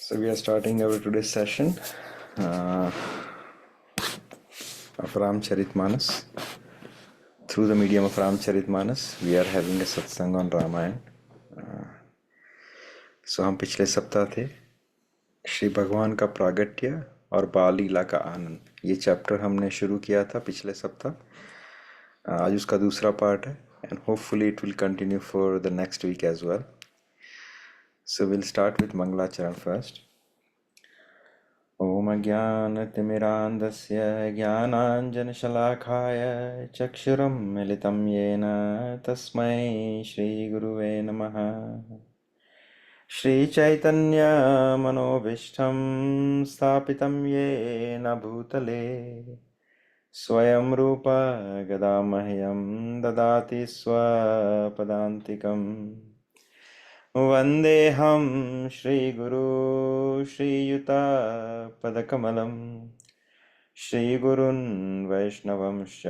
So we are starting our today's session of Ramcharitmanas. Through the medium of Ramcharitmanas, we are having a satsang on Ramayana. So हम पिछले सप्ताह थे श्री भगवान का प्रागट्य और बाल लीला का आनंद, ये चैप्टर हमने शुरू किया था पिछले सप्ताह। आज उसका दूसरा पार्ट है and hopefully it will continue for the next week as well. So we'll start with Mangalacharan first. ॐ अज्ञानतिमिरान्धस्य ज्ञानाञ्जनशलाखाय चक्षुरुं मिलितं येन तस्मै श्रीगुरुवे नमः। श्रीचैतन्यमनोभीष्टं स्थापितं येन भूतले स्वयं रूप गदामह्यं ददाति स्वपदान्तिकम्। वन्देऽहं श्रीगुरू श्रीयुतपदकमलं श्रीगुरुन् वैष्णवंश्च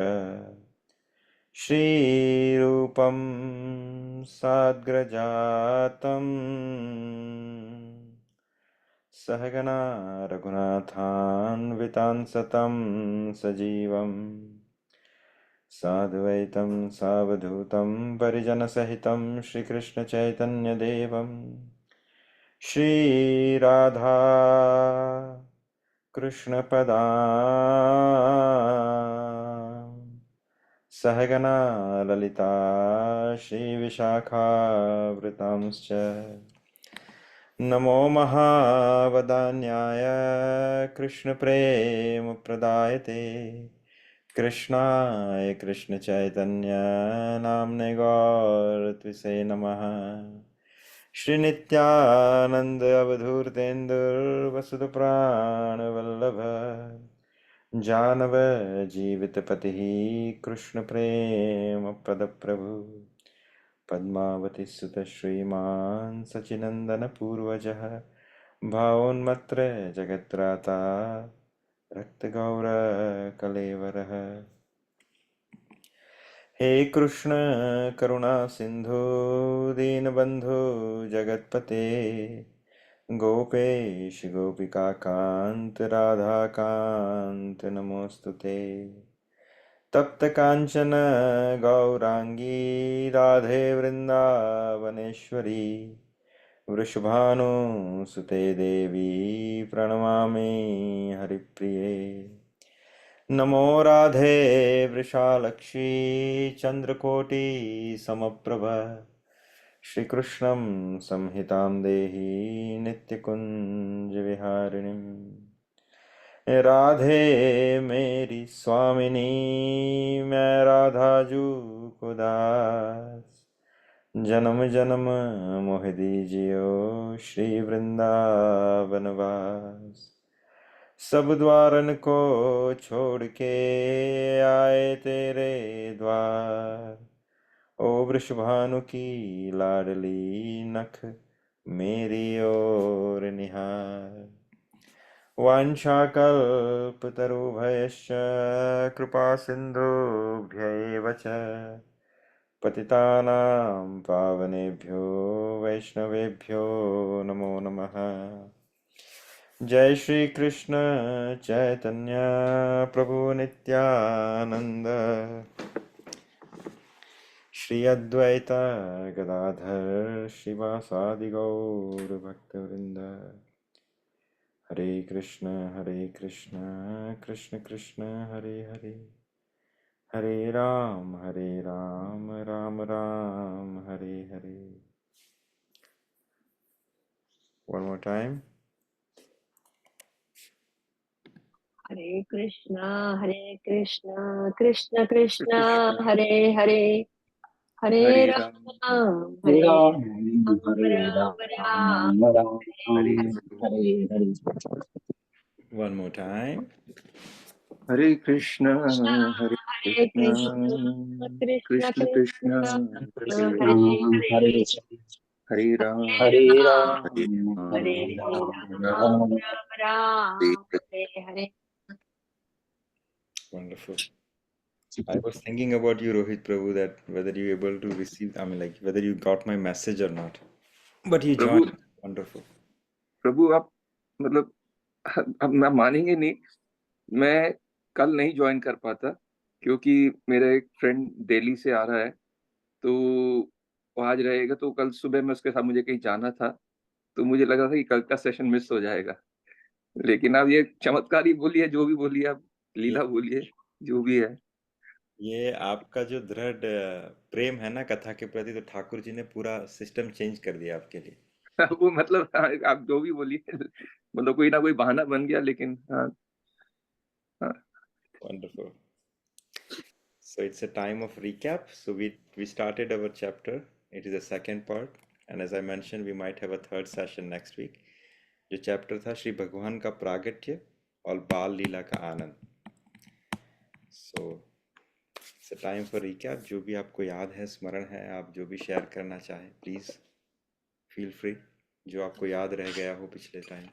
श्रीरूपं साग्रजातं सहगना रघुनाथान्वितान् सतं सजीवम् साद्वैतं सावधूतं परिजनसहितं श्रीकृष्णचैतन्यदेवं श्रीराधा कृष्णपदां सहगना ललिता श्रीविशाखावृतांश्च नमो महावदान्याय कृष्णप्रेमप्रदायते कृष्णाय कृष्णचैतन्य नाम्ने गौरत्विषे नमः। श्रीनित्यानन्द अवधूतेन्दुर्वसुधप्राणवल्लभ जानव जीवितपतिः कृष्णप्रेमपदप्रभु पद्मावतीसुत श्रीमान् सचिनन्दनपूर्वजः भावोन्मत्र जगत्राता रक्तगौरकलेवरः। हे कृष्ण करुणा सिंधु दीनबंधु जगत्पते गोपेश गोपिका कांत राधा कांत नमोस्तुते। तप्त कांचन गौरांगी राधे वृंदावनेश्वरी वृषभानुसुते देवी प्रणमामि हरिप्रिये। नमो राधे वृषालक्ष्मी चंद्रकोटि समप्रभ श्रीकृष्णं संहितां देहि नित्यकुंज विहारिणीं। राधे मेरी स्वामिनी मैं राधाजू को दास जन्म जन्म मोह दीजियो श्री वृंदावन वास। सब द्वारन को छोड़ के आए तेरे द्वार ओ वृषभानु की लाडली नख मेरी ओर निहार। वाञ्छाकल्पतरुभयश्च कृपा सिन्धुभ्यैव च पतितानां पावनेभ्यो वैष्णवेभ्यो नमो नमः। जय श्री कृष्ण चैतन्य प्रभु नित्यानंद श्री अद्वैत गदाधर श्रीवासादि गौर भक्तवृंद। हरे Krishna Krishna Krishna Hare Hare Hare Ram Ram Ram Hare Hare. One more time. Hare Krishna Krishna Krishna Hare Hare Hare Ram Hare Ram Ram Ram Hare Hare. One more time. Hare Krishna Krishna Krishna Krishna Hare Hare Hare Ram Hare Ram Hare Ram Ram Hare Hare. Wonderful. I was thinking about you, Rohit Prabhu, that whether you able to receive, I mean, like whether you got my message or not. But you Prabhu joined. Wonderful. प्रभु आप मतलब अब मैं मानेंगे नहीं, मैं कल नहीं join कर पाता क्योंकि मेरा एक फ्रेंड दिल्ली से आ रहा है, तो वो आज रहेगा, तो कल सुबह में उसके साथ मुझे कहीं जाना था, तो मुझे लगा था कि कल का सेशन मिस हो जाएगा। लेकिन आप ये चमत्कार ही बोलिए, जो भी बोलिए आप, ये लीला बोलिए, जो भी है। ये आपका जो दृढ़ प्रेम है ना कथा के प्रति, तो ठाकुर जी ने पूरा सिस्टम चेंज कर दिया आपके लिए। वो मतलब हाँ, आप जो भी बोलिए, मतलब कोई ना कोई बहाना बन गया, लेकिन हाँ, हाँ। Wonderful. So it's a time of recap. So we started our chapter. It is the second part, and as I mentioned, we might have a third session next week. जो चैप्टर था श्री भगवान का प्रागट्य और बाल लीला का आनंद। So it's a time for recap. जो भी आपको याद है, स्मरण है, आप जो भी शेयर करना चाहें, प्लीज फील फ्री। जो आपको याद रह गया हो पिछले टाइम।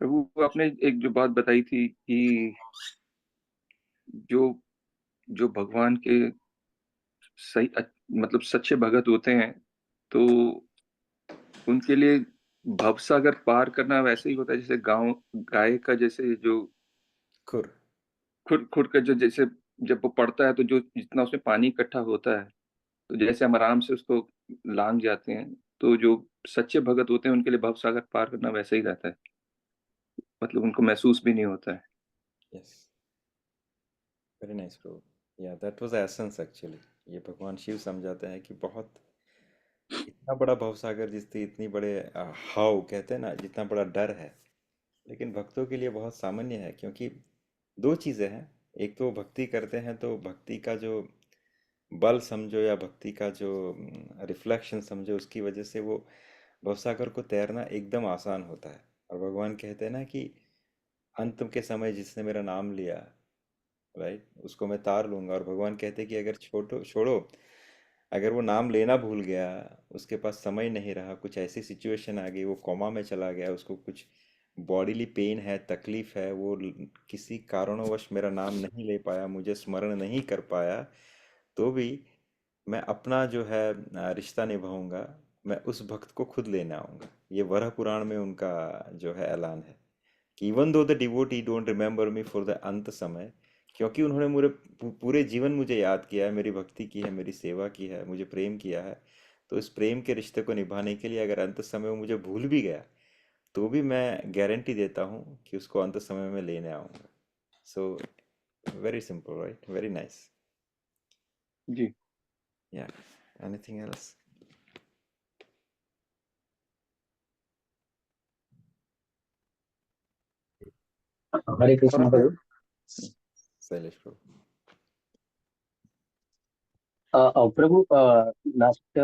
प्रभु, आपने एक जो बात बताई थी कि जो जो भगवान के सही मतलब सच्चे भगत होते हैं, तो उनके लिए भवसागर पार करना वैसे ही होता है जैसे गांव गाय का, जैसे जो खुर। खुद खुद का जो, जैसे जब वो पड़ता है तो जो जितना उसमें पानी इकट्ठा होता है, तो जैसे हम आराम से उसको लांग जाते हैं, तो जो सच्चे भगत होते हैं उनके लिए भवसागर पार करना वैसे ही रहता है, मतलब उनको महसूस भी नहीं होता है। Yes, very nice bro. या दैट वाज एसेंस एक्चुअली। ये भगवान शिव समझाते हैं कि बहुत इतना बड़ा भवसागर, जिससे इतनी बड़े हाव कहते हैं ना, जितना बड़ा डर है, लेकिन भक्तों के लिए बहुत सामान्य है। क्योंकि दो चीज़ें हैं। एक तो भक्ति करते हैं, तो भक्ति का जो बल समझो या भक्ति का जो रिफ्लेक्शन समझो, उसकी वजह से वो भवसागर को तैरना एकदम आसान होता है। और भगवान कहते हैं ना कि अंत के समय जिसने मेरा नाम लिया, राइट, उसको मैं तार लूंगा। और भगवान कहते हैं कि अगर छोड़ो छोड़ो, अगर वो नाम लेना भूल गया, उसके पास समय नहीं रहा, कुछ ऐसी सिचुएशन आ गई, वो कोमा में चला गया, उसको कुछ बॉडीली पेन है, तकलीफ है, वो किसी कारणवश मेरा नाम नहीं ले पाया, मुझे स्मरण नहीं कर पाया, तो भी मैं अपना जो है रिश्ता निभाऊंगा। मैं उस भक्त को खुद लेने आऊंगा। ये वराह पुराण में उनका जो है ऐलान है कि even though the devotee don't remember me for the अंत समय, क्योंकि उन्होंने मेरे पूरे जीवन मुझे याद किया है, मेरी भक्ति की है, मेरी सेवा की है, मुझे प्रेम किया है, तो इस प्रेम के रिश्ते को निभाने के लिए अगर अंत समय वो मुझे भूल भी गया, तो भी मैं गारंटी देता हूँ कि उसको अंत समय में लेने आऊँगा। So very simple, right, very nice. जी। या एनीथिंग एल्स? हरे और कृष्णा प्रभु। शैलेश प्रभु। प्रभु, लास्ट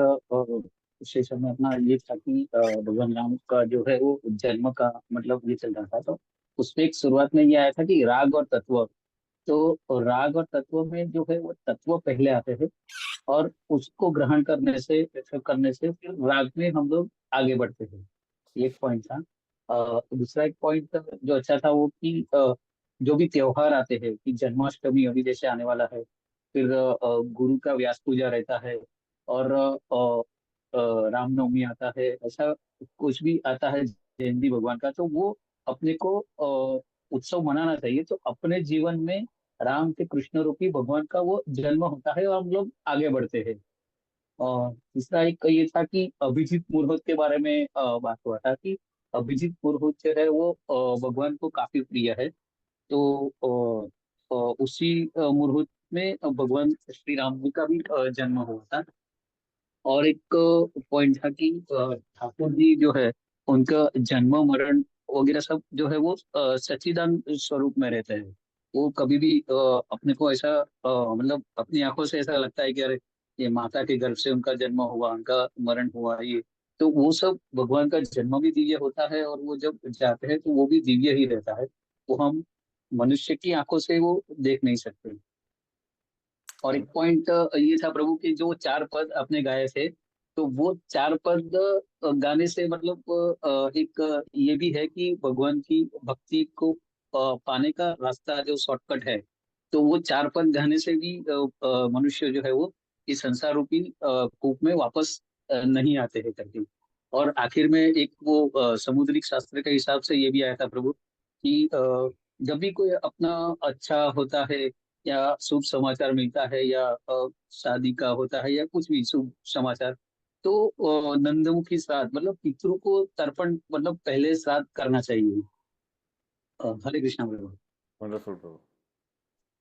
सेशन में अपना ये था कि भगवान राम का जो है वो जन्म का मतलब ये चल रहा था, तो उसमें एक शुरुआत में ये आया था कि राग और तत्व। तो राग और तत्व में जो है वो तत्व पहले आते थे, और उसको ग्रहण करने से फिर राग में हम लोग आगे बढ़ते थे। ये एक पॉइंट था। दूसरा एक पॉइंट जो अच्छा था वो कि जो भी त्योहार आते हैं कि जन्माष्टमी अभी जैसे आने वाला है, फिर गुरु का व्यास पूजा रहता है, और रामनवमी आता है, ऐसा कुछ भी आता है जयंती भगवान का, तो वो अपने को उत्सव मनाना चाहिए। तो अपने जीवन में राम के कृष्ण रूपी भगवान का वो जन्म होता है और हम लोग आगे बढ़ते हैं। और तीसरा एक ये था कि अभिजीत मुहूर्त के बारे में बात हुआ था कि अभिजीत मुहूर्त जो है वो भगवान को काफी प्रिय है। तो उसी मुहूर्त में भगवान श्री राम जी का भी जन्म हुआ था। और एक पॉइंट था कि ठाकुर जी जो है उनका जन्म मरण वगैरह सब जो है वो सच्चिदानंद स्वरूप में रहते हैं। वो कभी भी अपने को ऐसा मतलब अपनी आंखों से ऐसा लगता है कि अरे ये माता के गर्भ से उनका जन्म हुआ, उनका मरण हुआ, ये तो वो सब भगवान का जन्म भी दिव्य होता है, और वो जब जाते हैं तो वो भी दिव्य ही रहता है। वो हम मनुष्य की आंखों से वो देख नहीं सकते। और एक पॉइंट ये था प्रभु कि जो चार पद आपने गाए थे, तो वो चार पद गाने से मतलब एक ये भी है कि भगवान की भक्ति को पाने का रास्ता जो शॉर्टकट है। तो वो चार पद गाने से भी मनुष्य जो है वो इस संसार रूपी कूप में वापस नहीं आते हैं करके। और आखिर में एक वो समुद्रिक शास्त्र के हिसाब से ये भी आया था प्रभु कि जब भी कोई अपना अच्छा होता है या शुभ समाचार मिलता है या शादी का होता है या कुछ भी शुभ समाचार, तो नंदमुखी श्राद्ध मतलब पितरों को तर्पण मतलब पहले श्राद्ध करना चाहिए। हरे कृष्णा प्रभु। वंडरफुल प्रभु।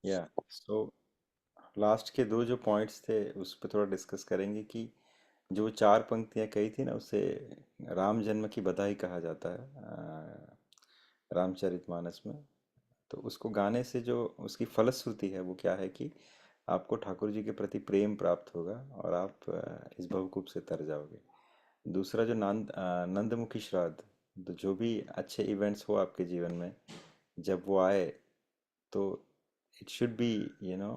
या सो लास्ट के दो जो पॉइंट्स थे उस पर थोड़ा डिस्कस करेंगे कि जो चार पंक्तियां कही थी ना उसे राम जन्म की बधाई कहा जाता है रामचरितमानस में। तो उसको गाने से जो उसकी फलश्रुति है वो क्या है कि आपको ठाकुर जी के प्रति प्रेम प्राप्त होगा और आप इस भवकूप से तर जाओगे। दूसरा जो नंदमुखी श्राद्ध, तो जो भी अच्छे इवेंट्स हो आपके जीवन में जब वो आए तो it should be you know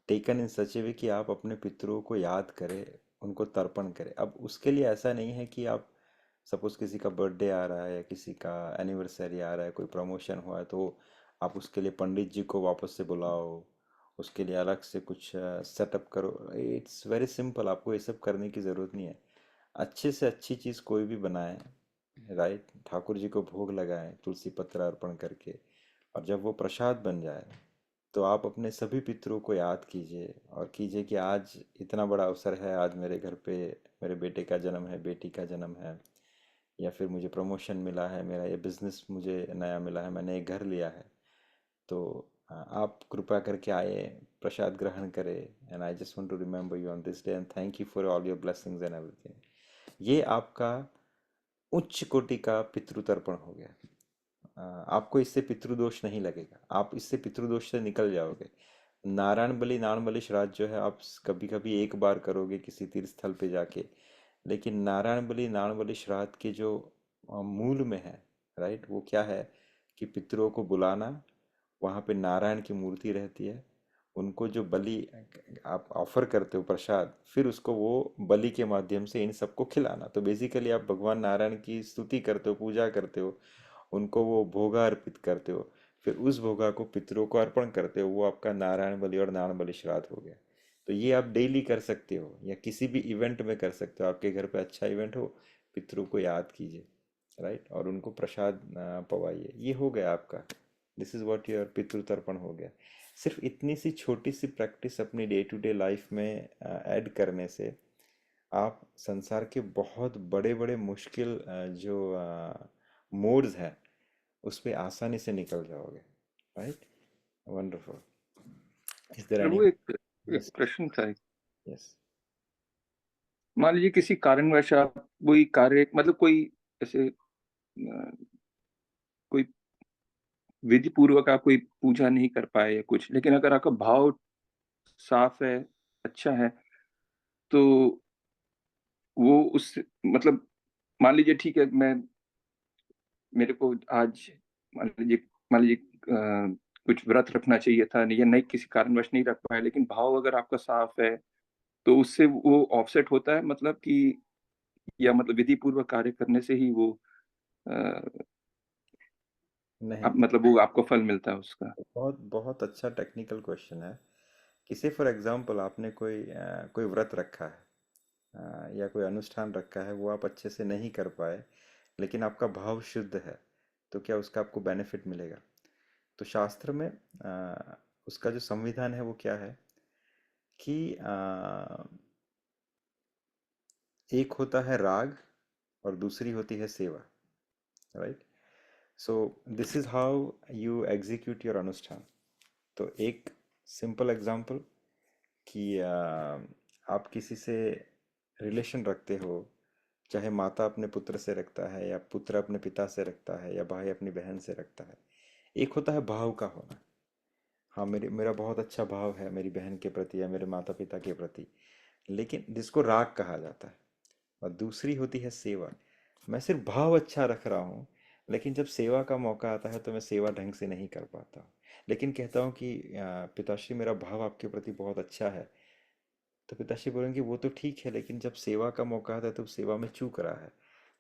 taken in such a way कि आप अपने पितरों को याद करें, उनको तर्पण करें। अब उसके लिए ऐसा नहीं है कि आप सपोज किसी का बर्थडे आ रहा है या किसी का एनिवर्सरी आ रहा है, कोई प्रमोशन हुआ है, तो आप उसके लिए पंडित जी को वापस से बुलाओ, उसके लिए अलग से कुछ सेटअप करो। इट्स वेरी सिंपल, आपको ये सब करने की ज़रूरत नहीं है। अच्छे से अच्छी चीज़ कोई भी बनाए, राइट, ठाकुर जी को भोग लगाएं तुलसी पत्र अर्पण करके, और जब वो प्रसाद बन जाए तो आप अपने सभी पितरों को याद कीजिए और कीजिए कि आज इतना बड़ा अवसर है, आज मेरे घर पे मेरे बेटे का जन्म है, बेटी का जन्म है, या फिर मुझे प्रमोशन मिला है, मेरा ये बिजनेस मुझे नया मिला है, मैंने एक घर लिया है। तो आप कृपा करके आए, प्रसाद ग्रहण करें, and I just want to remember you on this day and thank you for all your blessings and everything. ये आपका उच्च कोटि का पितृतर्पण हो गया। आपको इससे पितृदोष नहीं लगेगा, आप इससे पितृदोष से निकल जाओगे। नारायण बलि श्राद्ध जो है आप कभी कभी एक बार करोगे किसी तीर्थ स्थल पे जाके, लेकिन नारायण बलि श्राद्ध के जो मूल में है, राइट, वो क्या है कि पितरों को बुलाना, वहाँ पे नारायण की मूर्ति रहती है, उनको जो बलि आप ऑफर करते हो प्रसाद, फिर उसको वो बलि के माध्यम से इन सबको खिलाना। तो बेसिकली आप भगवान नारायण की स्तुति करते हो, पूजा करते हो, उनको वो भोगा अर्पित करते हो, फिर उस भोगा को पितरों को अर्पण करते हो, वो आपका नारायण बलि और नारायण बलि श्राद्ध हो गया। तो ये आप डेली कर सकते हो या किसी भी इवेंट में कर सकते हो, आपके घर पे अच्छा इवेंट हो, पितरों को याद कीजिए, राइट, और उनको प्रसाद पवाइए, ये हो गया आपका। दिस इज व्हाट योर पितृतर्पण हो गया। सिर्फ इतनी सी छोटी सी प्रैक्टिस अपनी डे टू डे लाइफ में ऐड करने से आप संसार के बहुत बड़े बड़े मुश्किल जो मोड्स हैं उस पे आसानी से निकल जाओगे, right. Wonderful. Is there any? प्रभु एक एक यस। प्रश्न था। यस। मान लीजिए किसी कारणवश आप वही कार्य मतलब कोई ऐसे कोई विधि पूर्वक आप कोई पूजा नहीं कर पाए या कुछ, लेकिन अगर आपका भाव साफ है, अच्छा है, तो वो उस मतलब मान लीजिए ठीक है, मैं मेरे को आज मान लीजिए कुछ व्रत रखना चाहिए था या नहीं, किसी कारणवश नहीं रख पाए, लेकिन भाव अगर आपका साफ है तो उससे वो ऑफसेट होता है, मतलब कि या मतलब विधि पूर्वक कार्य करने से ही वो नहीं, मतलब वो आपको फल मिलता है उसका। बहुत बहुत अच्छा टेक्निकल क्वेश्चन है। किसी फॉर एग्जांपल आपने कोई व्रत रखा है, या कोई अनुष्ठान रखा है, वो आप अच्छे से नहीं कर पाए, लेकिन आपका भाव शुद्ध है, तो क्या उसका आपको बेनिफिट मिलेगा? तो शास्त्र में उसका जो संविधान है वो क्या है कि एक होता है राग और दूसरी होती है सेवा, right. So this is how you execute your अनुष्ठान। तो एक सिंपल एग्जांपल कि आप किसी से रिलेशन रखते हो, चाहे माता अपने पुत्र से रखता है या पुत्र अपने पिता से रखता है या भाई अपनी बहन से रखता है। एक होता है भाव का होना, हाँ मेरा बहुत अच्छा भाव है मेरी बहन के प्रति या मेरे माता पिता के प्रति, लेकिन जिसको राग कहा जाता है। और दूसरी होती है सेवा, मैं सिर्फ भाव अच्छा रख रहा हूँ, लेकिन जब सेवा का मौका आता है तो मैं सेवा ढंग से नहीं कर पाता हूँ, लेकिन कहता हूँ कि पिताश्री मेरा भाव आपके प्रति बहुत अच्छा है। तो पिताश्री बोलेंगे वो तो ठीक है, लेकिन जब सेवा का मौका आता है तो सेवा में चूक रहा है।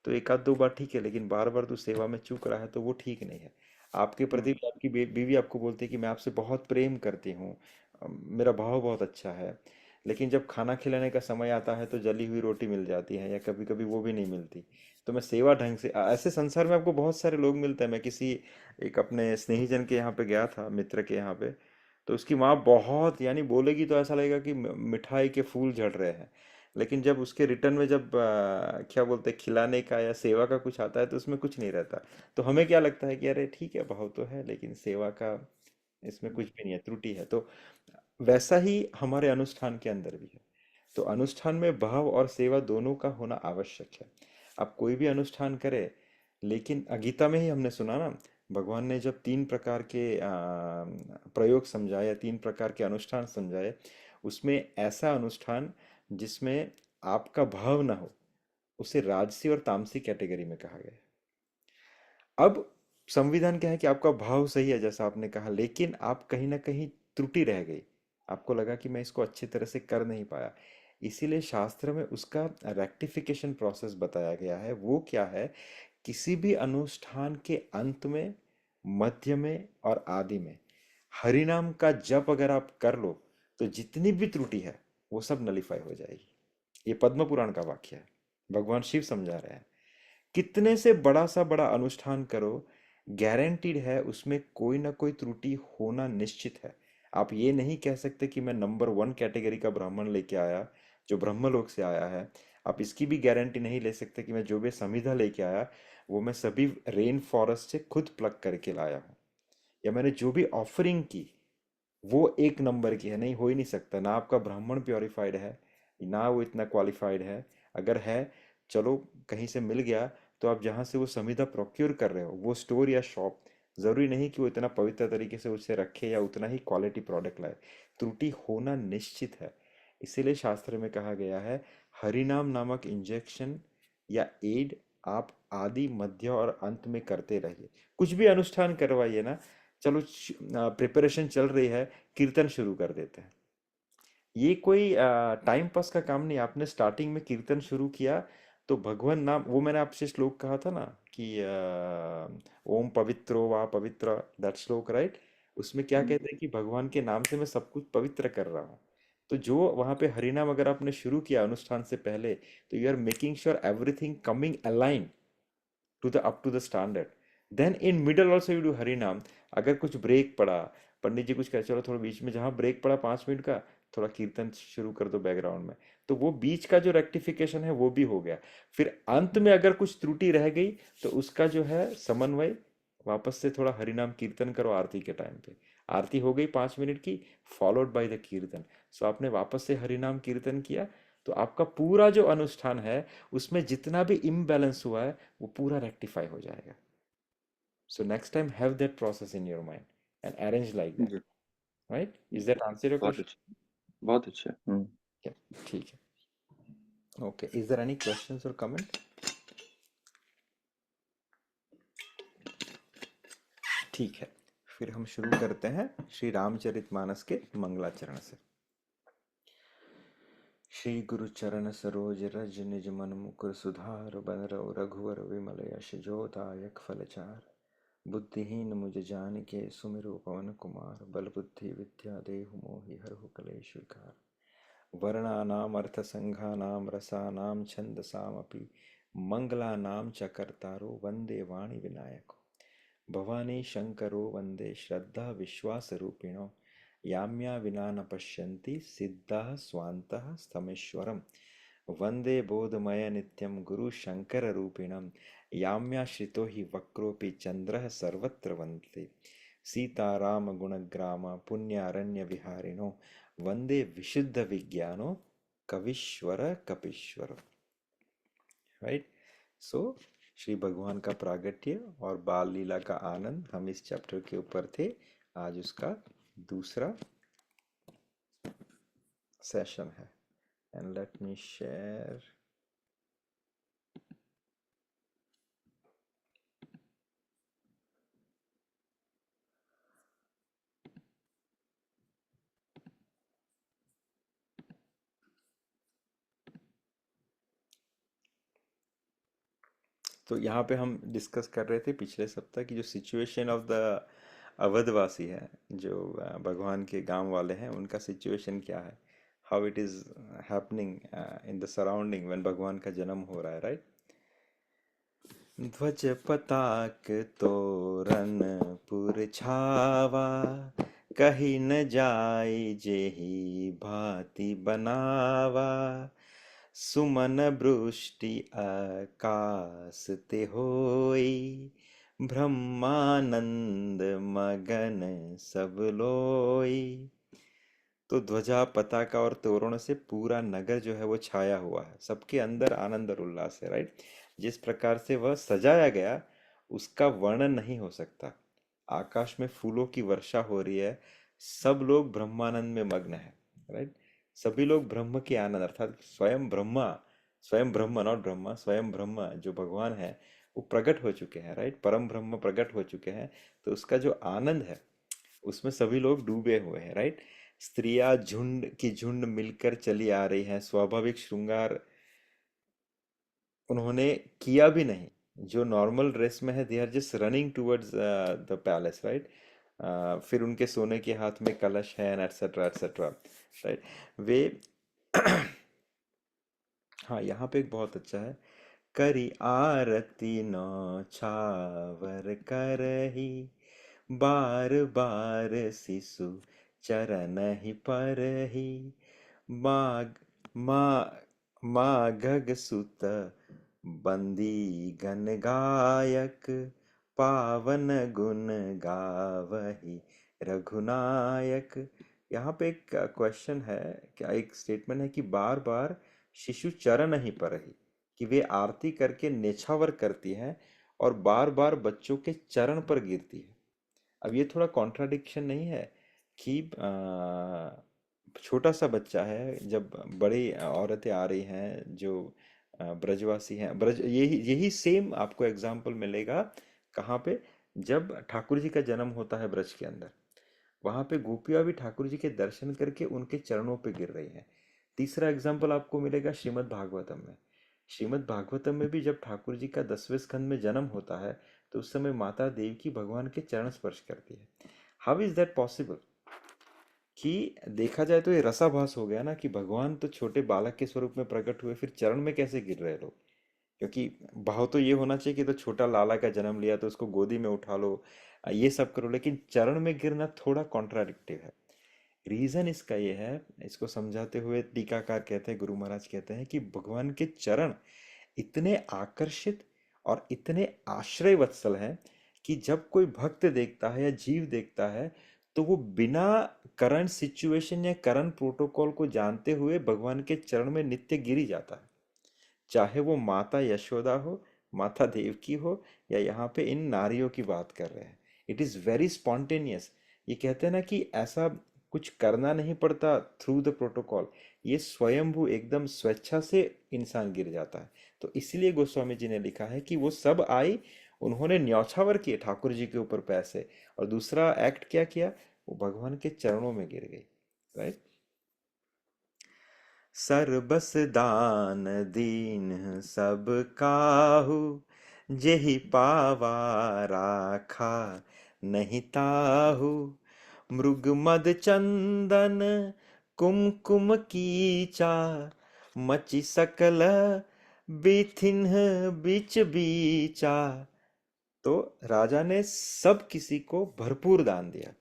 तो एक आध दो बार ठीक है, लेकिन बार बार तो सेवा में चूक रहा है, तो वो ठीक नहीं है। आपके प्रति भी आपकी बीवी आपको बोलती है कि मैं आपसे बहुत प्रेम करती हूँ, मेरा भाव बहुत अच्छा है, लेकिन जब खाना खिलाने का समय आता है तो जली हुई रोटी मिल जाती है, या कभी कभी वो भी नहीं मिलती। तो मैं सेवा ढंग से ऐसे संसार में आपको बहुत सारे लोग मिलते हैं। मैं किसी एक अपने स्नेहीजन के यहाँ पे गया था, मित्र के यहाँ पे। तो उसकी माँ बहुत, यानी बोलेगी तो ऐसा लगेगा कि मिठाई के फूल झड़ रहे हैं। लेकिन जब उसके रिटर्न में जब क्या बोलते हैं, खिलाने का या सेवा का कुछ आता है तो उसमें कुछ नहीं रहता। तो हमें क्या लगता है कि अरे ठीक है, भाव तो है, लेकिन सेवा का इसमें कुछ भी नहीं है, त्रुटि है। तो वैसा ही हमारे अनुष्ठान के अंदर भी है। तो अनुष्ठान में भाव और सेवा दोनों का होना आवश्यक है। आप कोई भी अनुष्ठान करें, लेकिन गीता में ही हमने सुना ना, भगवान ने जब तीन प्रकार के प्रयोग समझाए या तीन प्रकार के अनुष्ठान समझाए, उसमें ऐसा अनुष्ठान जिसमें आपका भाव ना हो, उसे राजसी और तामसी कैटेगरी में कहा गया है। अब संविधान क्या है कि आपका भाव सही है जैसा आपने कहा, लेकिन आप कहीं ना कहीं त्रुटि रह गई। आपको लगा कि मैं इसको अच्छी तरह से कर नहीं पाया। इसीलिए शास्त्र में उसका रेक्टिफिकेशन प्रोसेस बताया गया है। वो क्या है, किसी भी अनुष्ठान के अंत में, मध्य में और आदि में हरिनाम का जप अगर आप कर लो, तो जितनी भी त्रुटि है वो सब नलीफाई हो जाएगी। ये पद्म पुराण का वाक्य है, भगवान शिव समझा रहे हैं। कितने से बड़ा सा बड़ा अनुष्ठान करो, गारंटीड है उसमें कोई ना कोई त्रुटि होना निश्चित है। आप ये नहीं कह सकते कि मैं नंबर वन कैटेगरी का ब्राह्मण लेके आया, जो ब्रह्मलोक से आया है। आप इसकी भी गारंटी नहीं ले सकते कि मैं जो भी समिधा लेके आया, वो मैं सभी रेन फॉरेस्ट से खुद प्लग करके लाया हूँ। या मैंने जो भी ऑफरिंग की, वो एक नंबर की है, नहीं, हो ही नहीं सकता। ना आपका ब्राह्मण प्योरीफाइड है, ना वो इतना क्वालिफाइड है। अगर है, चलो कहीं से मिल गया, तो आप जहाँ से वो संविदा प्रोक्योर कर रहे हो, वो स्टोर या शॉप, जरूरी नहीं कि वो इतना पवित्र तरीके से उसे रखे या उतना ही क्वालिटी प्रोडक्ट लाए। त्रुटि होना निश्चित है। इसीलिए शास्त्र में कहा गया है, हरिनाम नामक इंजेक्शन या एड आप आदि, मध्य और अंत में करते रहिए। कुछ भी अनुष्ठान करवाइए ना, चलो प्रिपरेशन चल रही है, कीर्तन शुरू कर देते हैं। ये कोई टाइम पास का काम नहीं। आपने स्टार्टिंग में कीर्तन शुरू किया, तो भगवान नाम, वो मैंने आपसे श्लोक कहा था ना कि ओम पवित्रो वा पवित्र, दैट श्लोक राइट। उसमें क्या कहते हैं कि भगवान के नाम से मैं सब कुछ पवित्र कर रहा हूँ। तो जो वहां पे हरिनाम अगर आपने शुरू किया अनुष्ठान से पहले, तो you are making sure everything coming align to the up to the standard. Then in middle also you do Hari naam. अगर कुछ ब्रेक पड़ा, पंडित जी कुछ कहे, चलो थोड़ा बीच में जहाँ ब्रेक पड़ा 5 मिनट का, थोड़ा कीर्तन शुरू कर दो बैकग्राउंड में। तो वो बीच का जो रेक्टिफिकेशन है वो भी हो गया। फिर अंत में अगर कुछ त्रुटि रह गई, तो उसका जो है समन्वय, वापस से थोड़ा हरिनाम कीर्तन करो आरती के टाइम पे। आरती हो गई 5 मिनट की, फॉलोड बाय द कीर्तन। सो आपने वापस से हरिनाम कीर्तन किया, तो आपका पूरा जो अनुष्ठान है, उसमें जितना भी इम्बैलेंस हुआ है, वो पूरा रेक्टिफाई हो जाएगा। So next time have that process in your mind and arrange like that. जी, right, is that answer your बहुत क्वेश्चन? अच्छा, बहुत अच्छा। ठीक है, okay. Is there any questions or comment? ठीक है, फिर हम शुरू करते हैं श्री रामचरितमानस के मंगलाचरण से। श्री गुरु चरण सरोज रज निज मन मुकुर सुधार, बरौ रघुवर विमल यश जोदायक फलचार। बुद्धिहीन मुझ जान के सुमिरो पवन कुमार, बल बुद्धि विद्या देहु मोहि हरहु कलेश विकार। वर्णानाम अर्थसंघानाम रसानाम छंदसामपि, मंगलानाम च कर्तारो वंदे वाणी विनायको। भवानी शंकरो वंदे श्रद्धा विश्वास रूपिणो, याम्या विना न पश्यन्ति सिद्धाः स्वान्तः स्तमेश्वरम्। वंदे बोधमय नित्यं गुरु शंकर रूपिणं, याम्याश्रितो हि वक्रोऽपि चन्द्रः सर्वत्र वन्दते। सीताराम गुणग्राम पुण्यारण्य विहारिणो, वंदे विशुद्ध विज्ञानो कवीश्वर कपीश्वर। राइट। सो श्री भगवान का प्रागट्य और बाल लीला का आनंद, हम इस चैप्टर के ऊपर थे। आज उसका दूसरा सेशन है। And let me share. तो यहाँ पे हम डिस्कस कर रहे थे पिछले सप्ताह की जो सिचुएशन ऑफ द अवधवासी है, जो भगवान के गांव वाले हैं, उनका सिचुएशन क्या है। How it is happening in the surrounding when भगवान का जन्म हो रहा है, राइट। ध्वज पताक तोरण पुर छावा, कहीं न जाय जेहि भांति बनावा। सुमन बृष्टि आकाश ते होई, ब्रह्मानंद मगन सब लोई। तो ध्वजा पताका और तोरण से पूरा नगर जो है वो छाया हुआ है, सबके अंदर आनंद और उल्लास है, राइट। जिस प्रकार से वह सजाया गया उसका वर्णन नहीं हो सकता। आकाश में फूलों की वर्षा हो रही है, सब लोग ब्रह्मानंद में मग्न है, राइट। सभी लोग ब्रह्म के आनंद अर्थात स्वयं ब्रह्मा, स्वयं ब्रह्म नॉट ब्रह्मा, स्वयं ब्रह्म जो भगवान है वो प्रकट हो चुके हैं, राइट। परम ब्रह्म प्रकट हो चुके हैं, तो उसका जो आनंद है उसमें सभी लोग डूबे हुए हैं, राइट। स्त्रियां झुंड की झुंड मिलकर चली आ रही हैं, स्वाभाविक श्रृंगार उन्होंने किया भी नहीं। जो नॉर्मल ड्रेस में है they are just running towards the palace, right. फिर उनके सोने के हाथ में कलश है एटसेट्रा एटसेट्रा, राइट। वे हाँ, यहाँ पे एक बहुत अच्छा है। करी आरती नौछावर करही, बार बार शिशु चरण ही परही। माघ मा माघग सुत बंदी गण गायक, पावन गुण गावही रघुनायक। यहाँ पे एक क्वेश्चन है, क्या एक स्टेटमेंट है कि बार बार शिशु चरण ही परही, कि वे आरती करके नेछावर करती हैं और बार बार बच्चों के चरण पर गिरती है। अब ये थोड़ा कॉन्ट्राडिक्शन नहीं है कि छोटा सा बच्चा है, जब बड़ी औरतें आ रही हैं जो ब्रजवासी हैं, ब्रज यही यही सेम आपको एग्जाम्पल मिलेगा कहाँ पे, जब ठाकुर जी का जन्म होता है ब्रज के अंदर, वहां पे गोपियां भी ठाकुर जी के दर्शन करके उनके चरणों पे गिर रही हैं। तीसरा एग्जाम्पल आपको मिलेगा श्रीमद् भागवतम में। श्रीमद् भागवतम में भी जब ठाकुर जी का 10वें स्कंद में जन्म होता है तो उस समय माता देवकी भगवान के चरण स्पर्श करती है। How is that possible? कि देखा जाए तो ये रसाभास हो गया ना, कि भगवान तो छोटे बालक के स्वरूप में प्रकट हुए, फिर चरण में कैसे गिर रहे लोग? क्योंकि भाव तो ये होना चाहिए कि तो छोटा लाला का जन्म लिया तो उसको गोदी में उठा लो, ये सब करो, लेकिन चरण में गिरना थोड़ा कॉन्ट्राडिक्टिव है। रीजन इसका ये है, इसको समझाते हुए टीकाकार कहते हैं, गुरु महाराज कहते हैं कि भगवान के चरण इतने आकर्षित और इतने आश्रय वत्सल हैं कि जब कोई भक्त देखता है या जीव देखता है तो वो बिना करंट सिचुएशन या करंट प्रोटोकॉल को जानते हुए भगवान के चरण में नित्य गिरी जाता है। चाहे वो माता यशोदा हो, माता देवकी हो, या यहाँ पे इन नारियों की बात कर रहे हैं, इट इज़ वेरी स्पॉन्टेनियस। ये कहते हैं ना कि ऐसा कुछ करना नहीं पड़ता थ्रू द प्रोटोकॉल, ये स्वयंभू एकदम स्वेच्छा से इंसान गिर जाता है। तो इसलिए गोस्वामी जी ने लिखा है कि वो सब आई, उन्होंने न्यौछावर किए ठाकुर जी के ऊपर पैसे, और दूसरा एक्ट क्या किया, वो भगवान के चरणों में गिर गई, राइट। सर्बस दान दीन सब काहू, जेहि पावा राखा नहीं ताहू। मृग मद चंदन कुमकुम कीचा, मचि सकल बिथिन्ह बिच बीचा। तो राजा ने सब किसी को भरपूर दान दिया,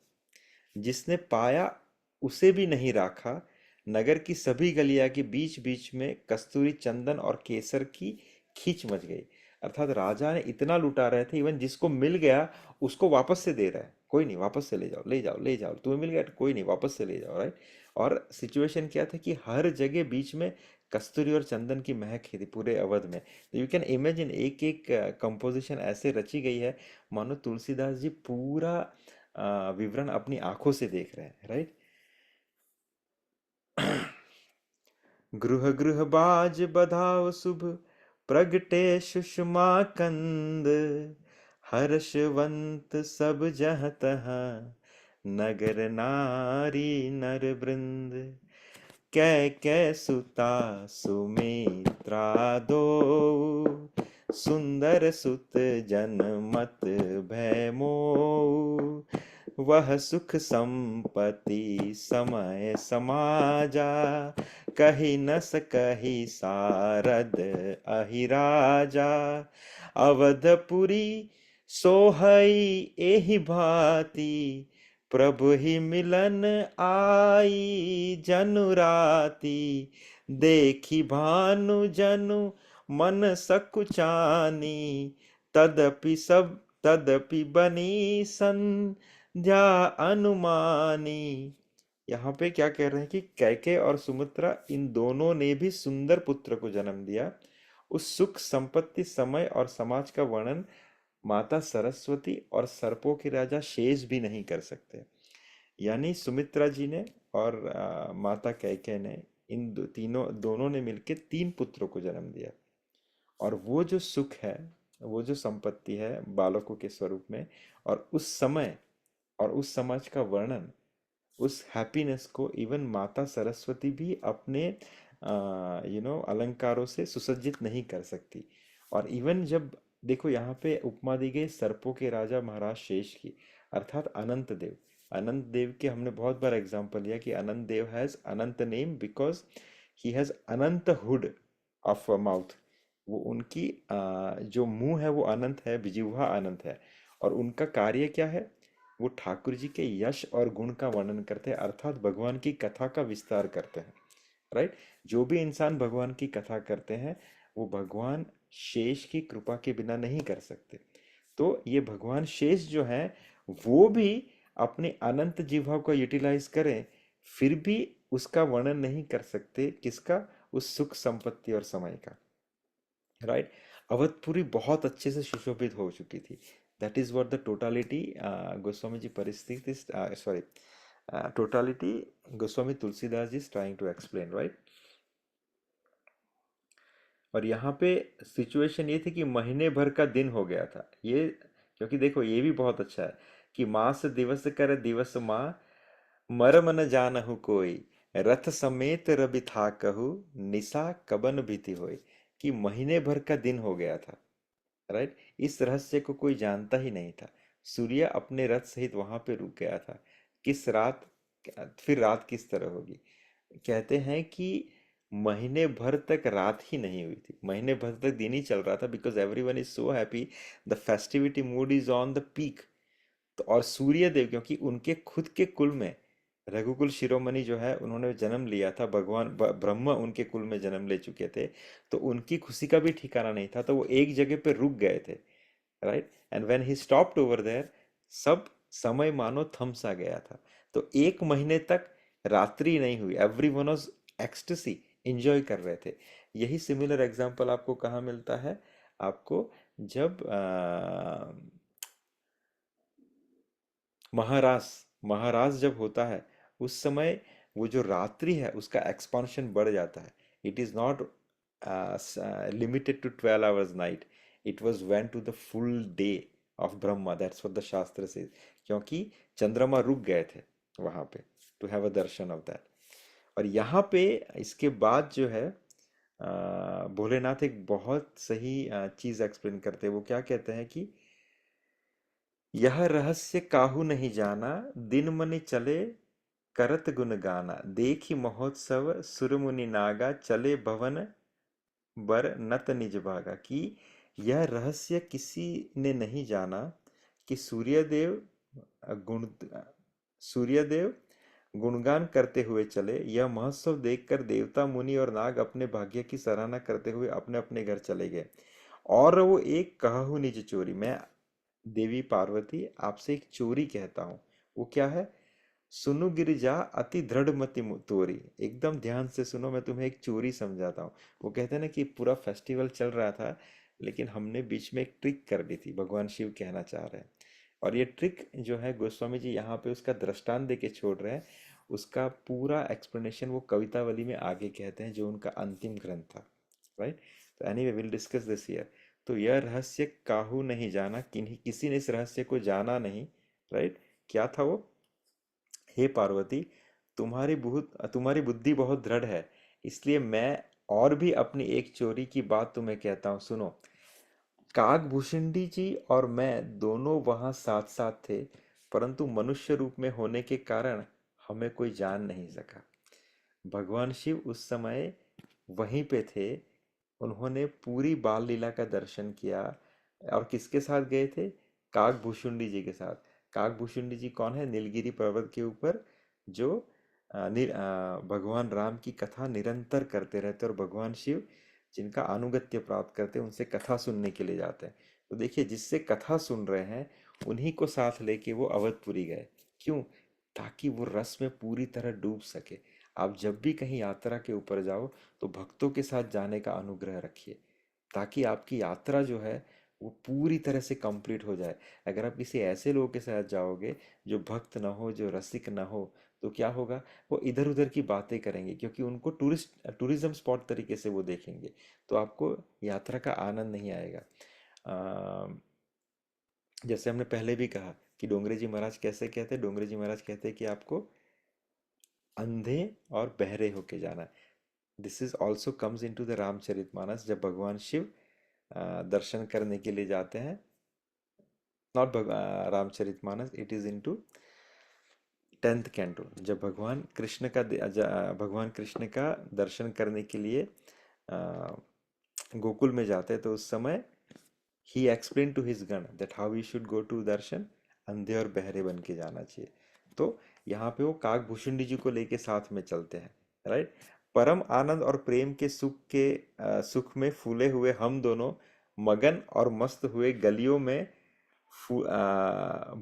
जिसने पाया उसे भी नहीं राखा। नगर की सभी गलियां के बीच बीच में कस्तूरी चंदन और केसर की खींच मच गई। अर्थात राजा ने इतना लुटा रहे थे, इवन जिसको मिल गया उसको वापस से दे रहा है, कोई नहीं वापस से ले जाओ ले जाओ ले जाओ, तुम्हें मिल गया तो कोई नहीं वापस से ले जाओ, राइट। और सिचुएशन क्या था कि हर जगह बीच में कस्तूरी और चंदन की महक थी पूरे अवध में। तो यू कैन इमेजिन एक एक कंपोजिशन ऐसे रची गई है मानो तुलसीदास जी पूरा विवरण अपनी आंखों से देख रहे हैं, राइट। गृह गृह बाज बधाव शुभ, प्रगटे सुषमा कंद। हर्षवंत सब जह तहाँ, नगर नारी नर वृंद। कै कै सुता सुमित्रा दो, सुंदर सुत जनमत भय मोह। वह सुख संपत्ति समय समाजा, कही न सकहि सारद अहि राजा। अवधपुरी सोहई एहि भांति, प्रभु ही मिलन आई जनु राति। देखी भानु जनु मन सकुचानी, तदपि बनी संध्या अनुमानी। यहाँ पे क्या कह रहे हैं कि कैकेयी और सुमित्रा इन दोनों ने भी सुंदर पुत्र को जन्म दिया। उस सुख संपत्ति समय और समाज का वर्णन माता सरस्वती और सर्पों के राजा शेष भी नहीं कर सकते। यानी सुमित्रा जी ने और माता कैकेयी ने इन दोनों ने मिलकर 3 पुत्रों को जन्म दिया। और वो जो सुख है, वो जो संपत्ति है बालकों के स्वरूप में, और उस समय और उस समाज का वर्णन, उस हैप्पीनेस को इवन माता सरस्वती भी अपने अलंकारों से सुसज्जित नहीं कर सकती। और इवन जब देखो यहाँ पे उपमा दी गई सर्पों के राजा महाराज शेष की, अर्थात अनंत देव। अनंत देव के हमने बहुत बार एग्जांपल लिया कि Anant Dev has Anant name because he has Anant hood of mouth. वो उनकी जो मुंह है वो अनंत है, जिह्वा अनंत है। और उनका कार्य क्या है? वो ठाकुर जी के यश और गुण का वर्णन करते हैं, अर्थात भगवान की कथा का विस्तार करते हैं। राइट? जो भी इंसान भगवान की कथा करते हैं वो भगवान शेष की कृपा के बिना नहीं कर सकते। तो ये भगवान शेष जो है वो भी अपने अनंत जिह्वा को यूटिलाइज करें, फिर भी उसका वर्णन नहीं कर सकते। किसका? उस सुख संपत्ति और समय का। राइट? अवधपुरी बहुत अच्छे से सुशोभित हो चुकी थी। That is what the totality Goswami ji परिस्थिति sorry totality Goswami Tulsidas ji is trying to explain. Right? और यहाँ पे सिचुएशन ये थी कि महीने भर का दिन हो गया था ये, क्योंकि देखो ये भी बहुत अच्छा है कि मास दिवस कर दिवस माँ, मरम न जानहु कोई, रथ समेत रवि था कहू, निशा कबन भीति होई। कि महीने भर का दिन हो गया था। राइट? इस रहस्य को कोई जानता ही नहीं था। सूर्य अपने रथ सहित वहां पे रुक गया था। किस रात, फिर रात किस तरह होगी? कहते हैं कि महीने भर तक रात ही नहीं हुई थी, महीने भर तक दिन ही चल रहा था, because everyone is so happy, the festivity mood is on the peak. तो और सूर्य देव, क्योंकि उनके खुद के कुल में रघुकुल शिरोमणि जो है उन्होंने जन्म लिया था, भगवान ब्रह्मा उनके कुल में जन्म ले चुके थे, तो उनकी खुशी का भी ठिकाना नहीं था। तो वो एक जगह पे रुक गए थे। Right? And when he stopped over there, सब समय मानो थम सा गया था। तो 1 महीने तक रात्रि नहीं हुई। एवरीवन वाज एक्सटेसी, एंजॉय कर रहे थे। यही सिमिलर एग्जांपल आपको कहाँ मिलता है? आपको जब महारास महारास जब होता है उस समय वो जो रात्रि है उसका एक्सपांशन बढ़ जाता है। It is not limited to 12 hours night, it was went to the full day of Brahma. That's what the shastra says, क्योंकि चंद्रमा रुक गए थे वहां पे to have a darshan of that. और यहाँ पे इसके बाद जो है भोलेनाथ एक बहुत सही चीज एक्सप्लेन करते हैं। वो क्या कहते हैं कि यह रहस्य काहू नहीं जाना, दिन मनि चले करत गुण गाना। देखी महोत्सव सुरमुनि नागा, चले भवन बर नत निज भागा। कि यह रहस्य किसी ने नहीं जाना कि गुण सूर्यदेव गुणगान करते हुए चले। यह महोत्सव देखकर देवता मुनि और नाग अपने भाग्य की सराहना करते हुए अपने अपने घर चले गए। और वो एक कहहु निज चोरी, मैं देवी पार्वती आपसे एक चोरी कहता हूँ। वो क्या है? सुनु गिरिजा अति दृढ़ मति तोरी। एकदम ध्यान से सुनो, मैं तुम्हें एक चोरी समझाता हूँ। वो कहते हैं ना कि पूरा फेस्टिवल चल रहा था लेकिन हमने बीच में एक ट्रिक कर दी थी, भगवान शिव कहना चाह रहे हैं। और ये ट्रिक जो है गोस्वामी जी यहाँ पे उसका दृष्टांत दे के छोड़ रहे हैं। उसका पूरा एक्सप्लेनेशन वो कवितावली में आगे कहते हैं, जो उनका अंतिम ग्रंथ था। राइट? तो anyway will discuss this here. तो यह रहस्य काहू नहीं जाना, किन्हीं किसी ने इस रहस्य को जाना नहीं। राइट? क्या था वो? हे पार्वती, तुम्हारी बुद्धि बहुत दृढ़ है, इसलिए मैं और भी अपनी एक चोरी की बात तुम्हें कहता हूँ, सुनो। काकभूषुंडी जी और मैं दोनों वहां साथ साथ थे। परंतु मनुष्य रूप में होने के कारण हमें कोई जान नहीं सका। भगवान शिव उस समय वहीं पे थे। उन्होंने पूरी बाल लीला का दर्शन किया। और किसके साथ गए थे? काकभूषुंडी जी के साथ। काकभूषुंडी जी कौन है? नीलगिरी पर्वत के ऊपर जो भगवान राम की कथा निरंतर करते रहते और भगवान शिव जिनका आनुगत्य प्राप्त करते हैं उनसे कथा सुनने के लिए जाते हैं। तो देखिए, जिससे कथा सुन रहे हैं उन्हीं को साथ लेके वो अवधपुरी गए। क्यों? ताकि वो रस में पूरी तरह डूब सके। आप जब भी कहीं यात्रा के ऊपर जाओ तो भक्तों के साथ जाने का अनुग्रह रखिए, ताकि आपकी यात्रा जो है वो पूरी तरह से कंप्लीट हो जाए। अगर आप किसी ऐसे लोगों के साथ जाओगे जो भक्त ना हो, जो रसिक ना हो, तो क्या होगा? वो इधर उधर की बातें करेंगे, क्योंकि उनको टूरिज्म स्पॉट तरीके से वो देखेंगे। तो आपको यात्रा का आनंद नहीं आएगा। अ, जैसे हमने पहले भी कहा कि डोंगरे जी महाराज कैसे कहते हैं? डोंगरे जी महाराज कहते हैं कि आपको अंधे और बहरे होके जाना है। This is also comes in to the Ramcharitmanas, जब भगवान शिव दर्शन करने के लिए जाते हैं। Not Ramcharitmanas, it is in to 10th canto, जब भगवान कृष्ण का दर्शन करने के लिए अ, गोकुल में जाते हैं, तो उस समय ही एक्सप्लेन टू हिज गण that how we should go to दर्शन। अंधे और बहरे बन के जाना चाहिए। तो यहाँ पे वो काकभूषुंडी जी को लेके साथ में चलते हैं। राइट। परम आनंद और प्रेम के सुख में फूले हुए हम दोनों मगन और मस्त हुए गलियों में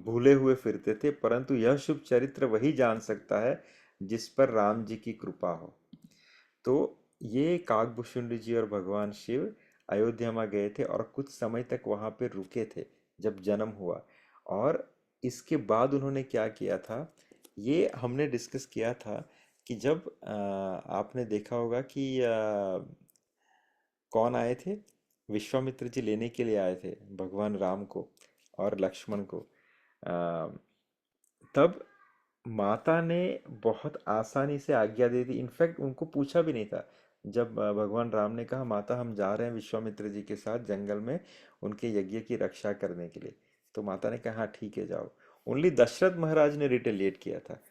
भूले हुए फिरते थे, परंतु यह शुभ चरित्र वही जान सकता है जिस पर राम जी की कृपा हो। तो ये काकभूषुंडी जी और भगवान शिव अयोध्या में गए थे और कुछ समय तक वहां पे रुके थे जब जन्म हुआ। और इसके बाद उन्होंने क्या किया था, ये हमने डिस्कस किया था कि जब आपने देखा होगा कि कौन आए थे? विश्वामित्र जी लेने के लिए आए थे भगवान राम को और लक्ष्मण को। अ, तब माता ने बहुत आसानी से आज्ञा दे दी। इनफैक्ट उनको पूछा भी नहीं था। जब भगवान राम ने कहा माता हम जा रहे हैं विश्वामित्र जी के साथ जंगल में उनके यज्ञ की रक्षा करने के लिए, तो माता ने कहा हाँ ठीक है जाओ। ओनली दशरथ महाराज ने रिटेलिएट किया था।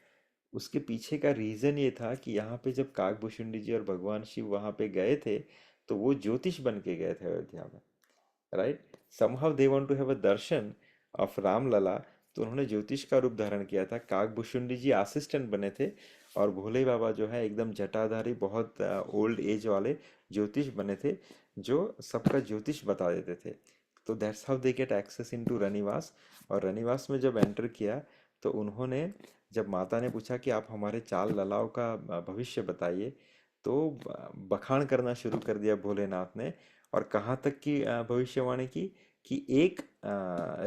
उसके पीछे का रीजन ये था कि यहाँ पे जब काकभूषुंडी जी और भगवान शिव वहां पे गए थे तो वो ज्योतिष बन के गए थे अयोध्या में। Right. Somehow they want to have a darshan of Ramlalla. तो उन्होंने ज्योतिष का रूप धारण किया था। काकभूषुंडी जी असिस्टेंट बने थे और भोले बाबा जो है एकदम जटाधारी बहुत ओल्ड एज वाले ज्योतिष बने थे, जो सबका ज्योतिष बता देते थे। तो that's how they get access into रनिवास। और रनिवास में जब एंटर किया तो उन्होंने, जब माता ने पूछा कि आप हमारे चाल ललाओं का भविष्य बताइए, तो बखान करना शुरू कर दिया भोलेनाथ ने। और कहाँ तक की भविष्यवाणी की कि एक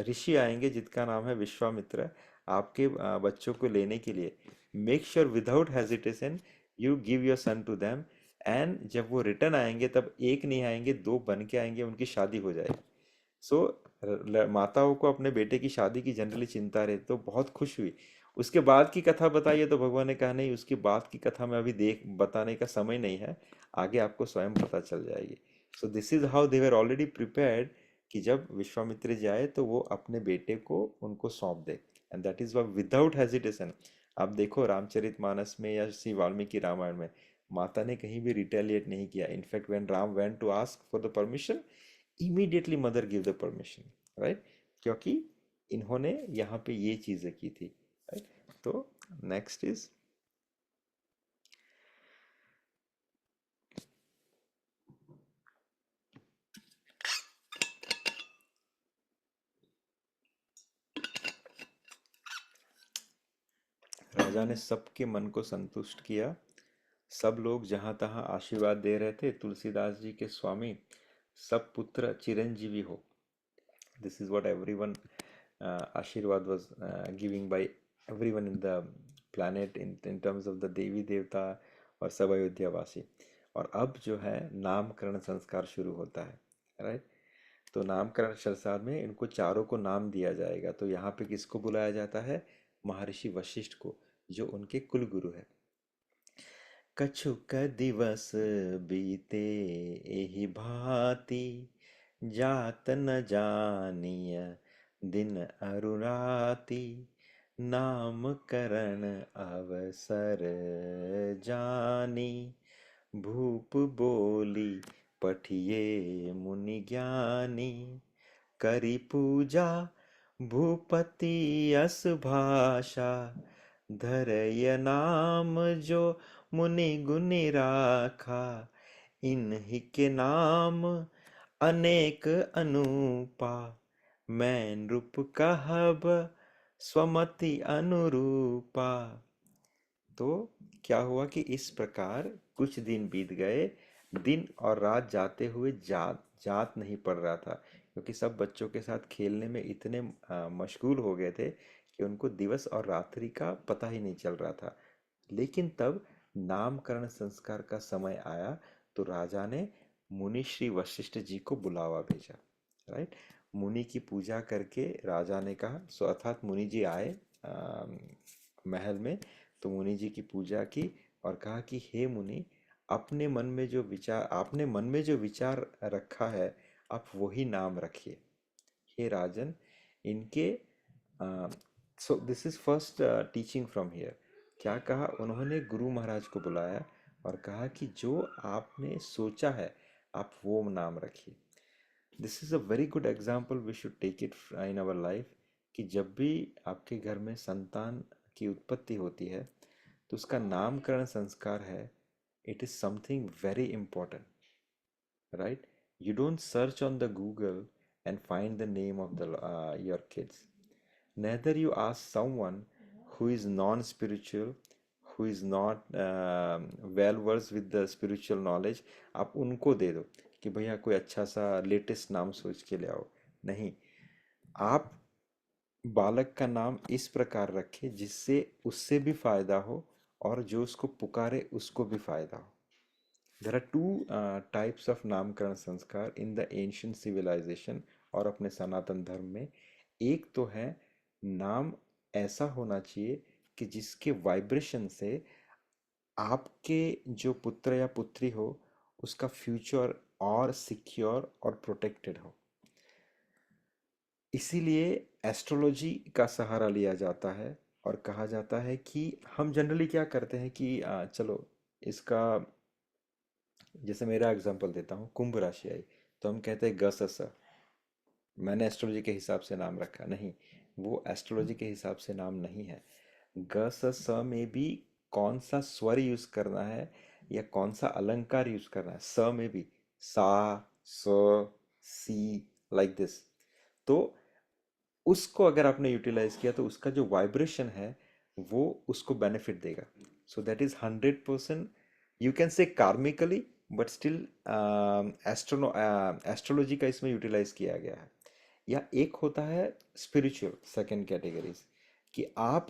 ऋषि आएंगे जिनका नाम है विश्वामित्र आपके बच्चों को लेने के लिए। Make sure without hesitation you give your son to them. And जब वो रिटर्न आएंगे तब एक नहीं आएंगे, दो बन के आएंगे, उनकी शादी हो जाएगी। सो माताओं को अपने बेटे की शादी की जनरली चिंता रहती, तो बहुत खुश हुई। उसके बाद की कथा बताइए तो भगवान ने कहा नहीं, उसके बाद की कथा में अभी देख बताने का समय नहीं है, आगे आपको स्वयं पता चल जाएगी। So this is how they were already prepared कि जब विश्वामित्र जी आए तो वो अपने बेटे को उनको सौंप दे। And that is why without hesitation. आप देखो रामचरितमानस में या श्री वाल्मीकि रामायण में माता ने कहीं भी रिटेलिएट नहीं किया। In fact when Ram went to ask for the permission, immediately mother give the permission. Right. क्योंकि इन्होंने यहाँ पे ये चीजें की थी। राइट। तो नेक्स्ट इज राजा ने सबके मन को संतुष्ट किया। सब लोग जहाँ तहाँ आशीर्वाद दे रहे थे तुलसीदास जी के स्वामी सब पुत्र चिरंजीवी हो। दिस इज व्हाट एवरीवन आशीर्वाद was giving by everyone in the planet in terms of the देवी देवता और सब अयोध्यावासी। और अब जो है नामकरण संस्कार शुरू होता है। राइट। तो नामकरण संस्कार में इनको चारों को नाम दिया जाएगा। तो यहाँ पे किसको बुलाया जाता है? महर्षि वशिष्ठ को, जो उनके कुल गुरु है। कछुक दिवस बीते एहि भांति, जात न जानिय दिन अरुराति। नामकरण अवसर जानी, भूप बोली पठिए मुनि ज्ञानी, करी पूजा भूपति यस भाषा, धरय नाम जो मुनि गुनि राखा, इन्हीं के नाम अनेक अनूपा, मैं नृप कहब स्वमति अनुरूपा। तो क्या हुआ कि इस प्रकार कुछ दिन बीत गए, दिन और रात जाते हुए जात जात नहीं पड़ रहा था, क्योंकि सब बच्चों के साथ खेलने में इतने मशगूल हो गए थे कि उनको दिवस और रात्रि का पता ही नहीं चल रहा था। लेकिन तब नामकरण संस्कार का समय आया, तो राजा ने मुनि श्री वशिष्ठ जी को बुलावा भेजा। राइट, मुनि की पूजा करके राजा ने कहा, सो अर्थात मुनि जी आए महल में। तो मुनि जी की पूजा की और कहा कि हे मुनि, अपने मन में जो विचार आपने मन में जो विचार रखा है, आप वही नाम रखिए। हे राजन, इनके so this is first teaching from here. क्या कहा उन्होंने? गुरु महाराज को बुलाया और कहा कि जो आपने सोचा है आप वो नाम रखिए। This is a very good example, we should take it in our life, कि जब भी आपके घर में संतान की उत्पत्ति होती है तो उसका नामकरण संस्कार है, it is something very important, right? You don't search on the Google and find the name of your kids. Neither you ask someone who is non-spiritual, who is not well versed with the spiritual knowledge, आप उनको दे दो कि भैया कोई अच्छा सा latest नाम सोच के ले आओ। नहीं, आप बालक का नाम इस प्रकार रखे जिससे उससे भी फायदा हो और जो उसको पुकारे उसको भी फायदा हो। There are two types of नामकरण संस्कार in the ancient civilization और अपने सनातन धर्म में। एक तो है नाम ऐसा होना चाहिए कि जिसके वाइब्रेशन से आपके जो पुत्र या पुत्री हो उसका फ्यूचर और सिक्योर और प्रोटेक्टेड हो। इसीलिए एस्ट्रोलॉजी का सहारा लिया जाता है और कहा जाता है कि हम जनरली क्या करते हैं कि चलो इसका, जैसे मेरा एग्जांपल देता हूँ, कुंभ राशि आई तो हम कहते हैं ग स स, मैंने एस्ट्रोलॉजी के हिसाब से नाम रखा। नहीं, वो एस्ट्रोलॉजी के हिसाब से नाम नहीं है। ग स स में भी कौन सा स्वर यूज करना है या कौन सा अलंकार यूज करना है, स में भी सा स सी, लाइक दिस। तो उसको अगर आपने यूटिलाइज किया तो उसका जो वाइब्रेशन है वो उसको बेनिफिट देगा। So that is 100%, you can say karmically, but still astrology का इसमें यूटिलाइज किया गया है। या एक होता है स्पिरिचुअल सेकंड कैटेगरीज, कि आप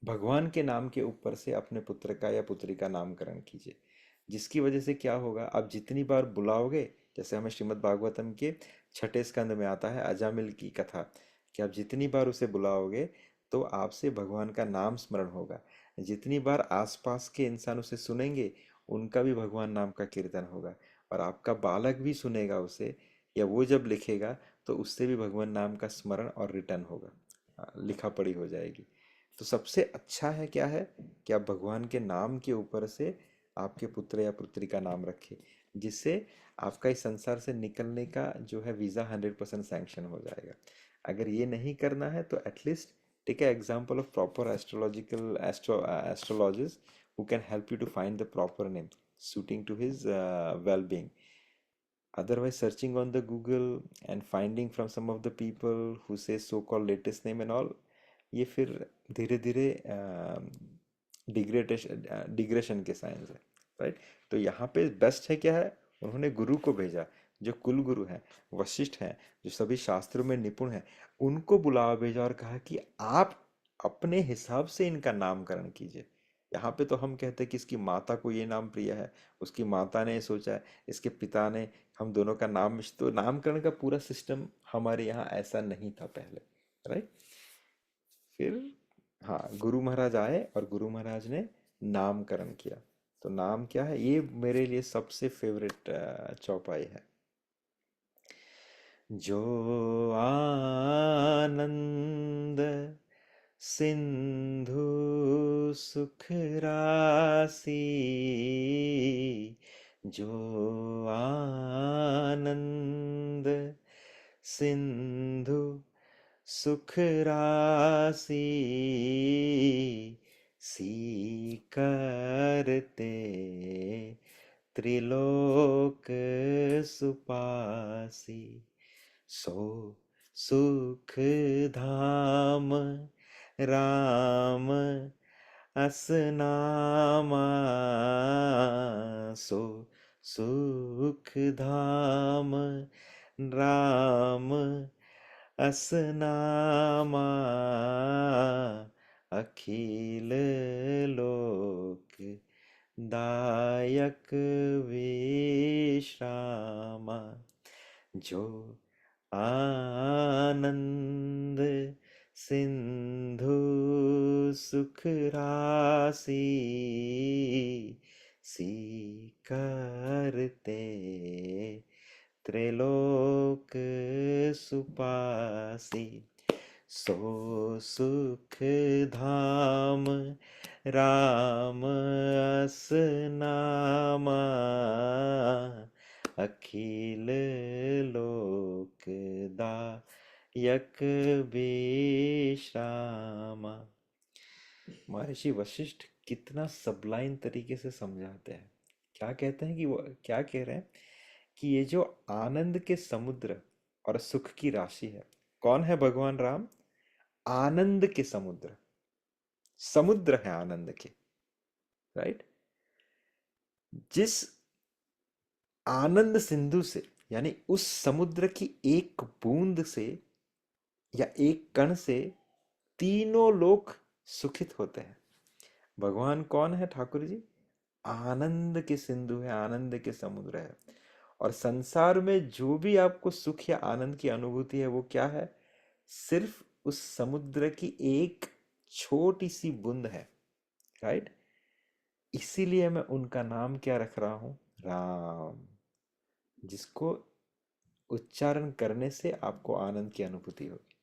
भगवान के नाम के ऊपर से अपने पुत्र का या पुत्री का नामकरण कीजिए, जिसकी वजह से क्या होगा, आप जितनी बार बुलाओगे, जैसे हमें श्रीमद् भागवतम के छठे स्कंद में आता है अजामिल की कथा, कि आप जितनी बार उसे बुलाओगे तो आपसे भगवान का नाम स्मरण होगा। जितनी बार आसपास के इंसान उसे सुनेंगे उनका भी भगवान नाम का कीर्तन होगा, और आपका बालक भी सुनेगा उसे, या वो जब लिखेगा तो उससे भी भगवान नाम का स्मरण और रिटर्न होगा, लिखा पढ़ी हो जाएगी। तो सबसे अच्छा है क्या है कि आप भगवान के नाम के ऊपर से आपके पुत्र या पुत्री का नाम रखें, जिससे आपका इस संसार से निकलने का जो है वीज़ा 100% सैंक्शन हो जाएगा। अगर ये नहीं करना है तो at least take a example of proper astrological astrologist who can help you to find the proper name suiting to his well-being. Otherwise, searching on the Google and finding from some of the people who say so-called latest name and all, ये फिर धीरे धीरे digression के science है। Right, तो यहाँ पे best है क्या है, उन्होंने गुरु को भेजा, जो कुल गुरु हैं, वशिष्ठ हैं, जो सभी शास्त्रों में निपुण हैं, उनको बुलावा भेजा और कहा कि आप अपने हिसाब से इनका नामकरण कीजिए। यहाँ पे तो हम कहते हैं कि इसकी माता को ये नाम प्रिय है, उसकी माता ने सोचा है, इसके पिता ने, हम दोनों का नाम, तो नामकरण का पूरा सिस्टम हमारे यहाँ ऐसा नहीं था पहले। राइट, फिर हाँ, गुरु महाराज आए और गुरु महाराज ने नामकरण किया। तो नाम क्या है, ये मेरे लिए सबसे फेवरेट चौपाई है। जो आनंद सिंधु सुख राशि, जो आनंद सिंधु सुख राशि, करते त्रिलोक सुपासी। सो सुख धाम राम असनामा, सो सुख धाम राम असनामा, अखिल लोक दायक विश्रामा। जो आनंद सिंधु सुख राशि, करते त्रिलोक सुपासी। सो सुख धाम राम असनामा, अखिल लोक दायक विश्रामा। महर्षि वशिष्ठ कितना सबलाइन तरीके से समझाते हैं। क्या कहते हैं कि वो क्या कह रहे हैं कि ये जो आनंद के समुद्र और सुख की राशि है, कौन है? भगवान राम आनंद के समुद्र, समुद्र है आनंद के, राइट। जिस आनंद सिंधु से, यानी उस समुद्र की एक बूंद से या एक कण से तीनों लोग सुखित होते हैं। भगवान कौन है ठाकुर जी? आनंद के सिंधु है, आनंद के समुद्र है। और संसार में जो भी आपको सुख या आनंद की अनुभूति है, वो क्या है? सिर्फ उस समुद्र की एक छोटी सी बूंद है, राइट। इसीलिए मैं उनका नाम क्या रख रहा हूं? राम, जिसको उच्चारण करने से आपको आनंद की अनुभूति होगी।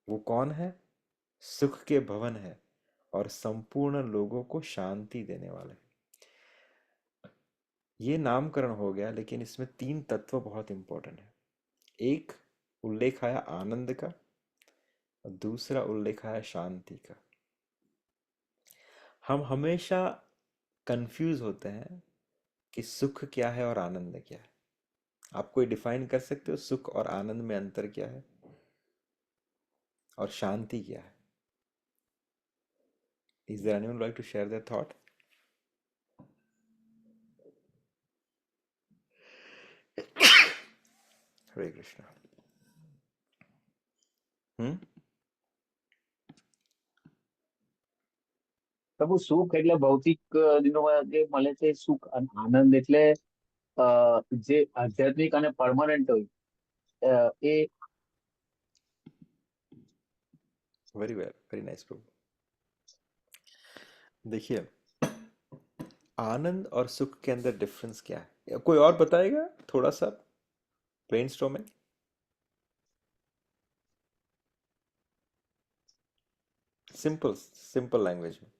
वो कौन है? सुख के भवन है और संपूर्ण लोगों को शांति देने वाले। ये नामकरण हो गया, लेकिन इसमें तीन तत्व बहुत इंपॉर्टेंट है। एक उल्लेख आया आनंद का, और दूसरा उल्लेख आया शांति का। हम हमेशा कंफ्यूज होते हैं कि सुख क्या है और आनंद क्या है। आप कोई डिफाइन कर सकते हो सुख और आनंद में अंतर क्या है और शांति क्या है? Is there anyone like to share their thought? हरे कृष्णा। પ્રભુ સુખ એટલે ભૌતિક દિનોમાં જે મળે છે સુખ અને આનંદ એટલે જે આધ્યાત્મિક અને પરમાનન્ટ હોય એ वेरी वेल, वेरी नाइस प्रभु। देखिए, आनंद और सुख के अंदर डिफरेंस क्या है? कोई और बताएगा थोड़ा सा ब्रेनस्टॉर्मिंग? सिंपल सिंपल लैंग्वेज में।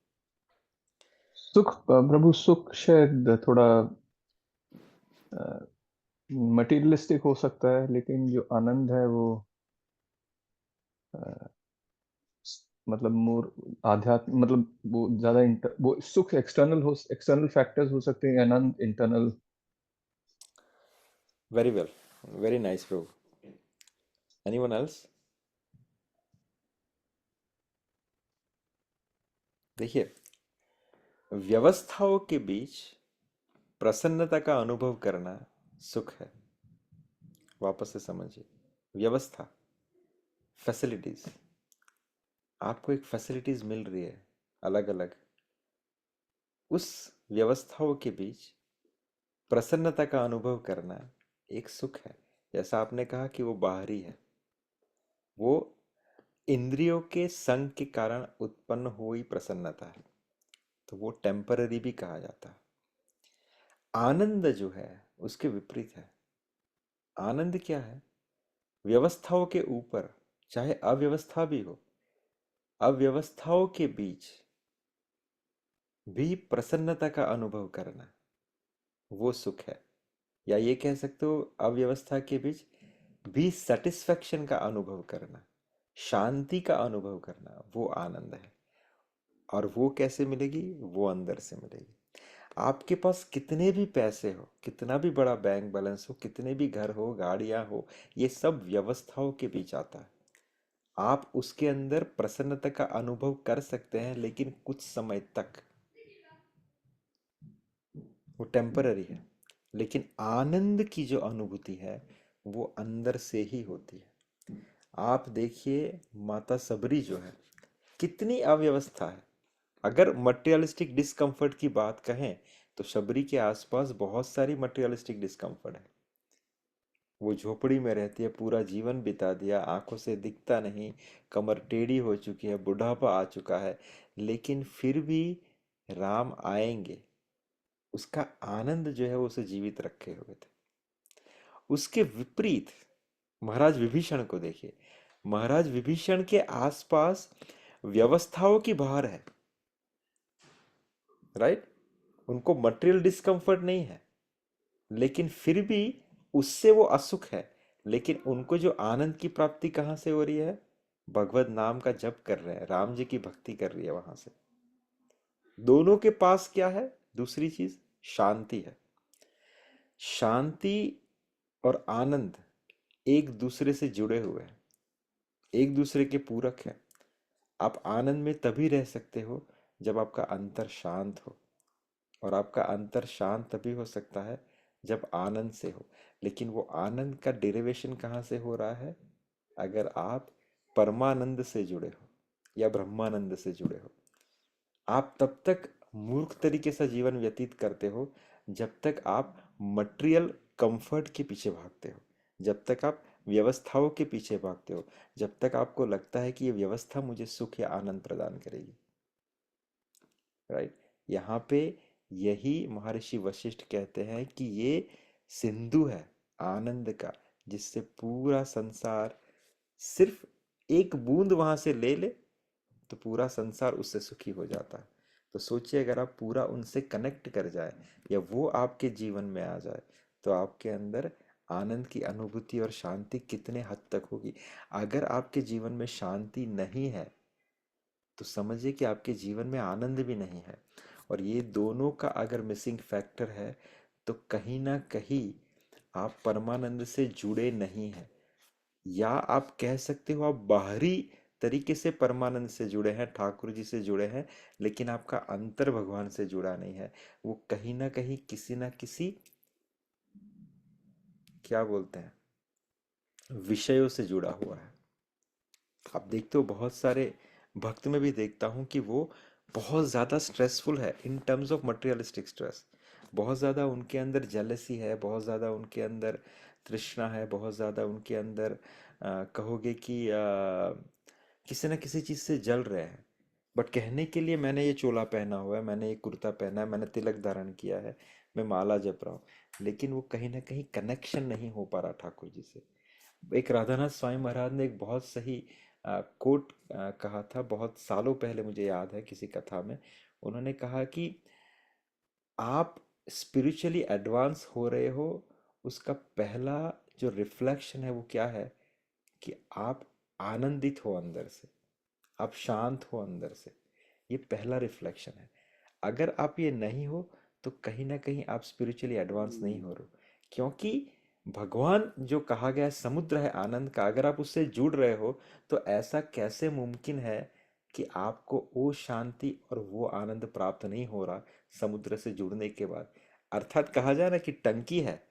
सुख प्रभु, सुख शायद थोड़ा मटेरियलिस्टिक हो सकता है, लेकिन जो आनंद है वो मतलब मोर आध्यात्म, मतलब वो ज्यादा वो सुख एक्सटर्नल फैक्टर्स हो सकते हैं, Anand internal. Very well, very nice प्रभु। Anyone else? देखिए, व्यवस्थाओं के बीच प्रसन्नता का अनुभव करना सुख है। वापस से समझिए, व्यवस्था, फैसिलिटीज, आपको एक फैसिलिटीज मिल रही है अलग अलग, उस व्यवस्थाओं के बीच प्रसन्नता का अनुभव करना एक सुख है। जैसा आपने कहा कि वो बाहरी है, वो इंद्रियों के संग के कारण उत्पन्न हुई प्रसन्नता है, तो वो टेम्पररी भी कहा जाता है। आनंद जो है उसके विपरीत है। आनंद क्या है? व्यवस्थाओं के ऊपर, चाहे अव्यवस्था भी हो, अव्यवस्थाओं के बीच भी प्रसन्नता का अनुभव करना, वो सुख है। या ये कह सकते हो, अव्यवस्था के बीच भी सेटिस्फेक्शन का अनुभव करना, शांति का अनुभव करना, वो आनंद है। और वो कैसे मिलेगी? वो अंदर से मिलेगी। आपके पास कितने भी पैसे हो, कितना भी बड़ा बैंक बैलेंस हो, कितने भी घर हो, गाड़ियां हो, ये सब व्यवस्थाओं के बीच आता है। आप उसके अंदर प्रसन्नता का अनुभव कर सकते हैं, लेकिन कुछ समय तक, वो टेम्पररी है। लेकिन आनंद की जो अनुभूति है वो अंदर से ही होती है। आप देखिए, माता सबरी जो है, कितनी अव्यवस्था है। अगर मटेरियलिस्टिक डिस्कम्फर्ट की बात कहें तो शबरी के आसपास बहुत सारी मटेरियलिस्टिक डिस्कम्फर्ट है। वो झोपड़ी में रहती है, पूरा जीवन बिता दिया, आंखों से दिखता नहीं, कमर टेढ़ी हो चुकी है, बुढ़ापा आ चुका है, लेकिन फिर भी राम आएंगे, उसका आनंद जो है वो उसे जीवित रखे हुए थे। उसके विपरीत महाराज विभीषण को देखिए। महाराज विभीषण के आसपास व्यवस्थाओं की बहार है, राइट? उनको मटेरियल डिस्कम्फर्ट नहीं है, लेकिन फिर भी उससे वो असुख है। लेकिन उनको जो आनंद की प्राप्ति कहाँ से हो रही है? भगवत नाम का जप कर रहे हैं, राम जी की भक्ति कर रही है वहां से। दोनों के पास क्या है? दूसरी चीज शांति है। शांति और आनंद एक दूसरे से जुड़े हुए हैं, एक दूसरे के पूरक हैं। आप आनंद में तभी रह सकते हो जब आपका अंतर शांत हो, और आपका अंतर शांत तभी हो सकता है जब आनंद से हो। लेकिन वो आनंद का डेरिवेशन कहाँ से हो रहा है? अगर आप परमानंद से जुड़े हो या ब्रह्मानंद से जुड़े हो। आप तब तक मूर्ख तरीके से जीवन व्यतीत करते हो जब तक आप मटेरियल कंफर्ट के पीछे भागते हो, जब तक आप व्यवस्थाओं के पीछे भागते हो, जब तक आपको लगता है कि ये व्यवस्था मुझे सुख या आनंद प्रदान करेगी, राइट? यहाँ पे यही महर्षि वशिष्ठ कहते हैं कि ये सिंधु है आनंद का, जिससे पूरा संसार, सिर्फ एक बूंद वहां से ले ले तो पूरा संसार उससे सुखी हो जाता है। तो सोचिए, अगर आप पूरा उनसे कनेक्ट कर जाए या वो आपके जीवन में आ जाए तो आपके अंदर आनंद की अनुभूति और शांति कितने हद तक होगी। अगर आपके जीवन में शांति नहीं है तो समझिए कि आपके जीवन में आनंद भी नहीं है। और ये दोनों का अगर मिसिंग फैक्टर है तो कहीं ना कहीं आप परमानंद से जुड़े नहीं हैं। या आप कह सकते हो आप बाहरी तरीके से परमानंद से जुड़े हैं, ठाकुर जी से जुड़े हैं, लेकिन आपका अंतर भगवान से जुड़ा नहीं है। वो कहीं ना कहीं किसी ना किसी, क्या बोलते हैं, विषयों से जुड़ा हुआ है। आप देखते हो बहुत सारे भक्त में भी देखता हूँ कि वो बहुत ज़्यादा स्ट्रेसफुल है इन टर्म्स ऑफ मटेरियलिस्टिक स्ट्रेस। बहुत ज़्यादा उनके अंदर जेलसी है, बहुत ज़्यादा उनके अंदर तृष्णा है, बहुत ज़्यादा उनके अंदर कहोगे कि किसी न किसी चीज़ से जल रहे हैं। बट कहने के लिए मैंने ये चोला पहना हुआ है, मैंने ये कुर्ता पहना है, मैंने तिलक धारण किया है, मैं माला जप रहा हूँ, लेकिन वो कहीं ना कहीं कनेक्शन नहीं हो पा रहा ठाकुर जी से। एक राधानाथ स्वामी महाराज ने एक बहुत सही कोट कहा था, बहुत सालों पहले, मुझे याद है किसी कथा में। उन्होंने कहा कि आप स्पिरिचुअली एडवांस हो रहे हो, उसका पहला जो रिफ्लेक्शन है वो क्या है? कि आप आनंदित हो अंदर से, आप शांत हो अंदर से। ये पहला रिफ्लेक्शन है। अगर आप ये नहीं हो तो कहीं ना कहीं आप स्पिरिचुअली एडवांस नहीं हो रहे हो। क्योंकि भगवान जो कहा गया है समुद्र है आनंद का, अगर आप उससे जुड़ रहे हो तो ऐसा कैसे मुमकिन है कि आपको वो शांति और वो आनंद प्राप्त नहीं हो रहा समुद्र से जुड़ने के बाद? अर्थात कहा जाए ना कि टंकी है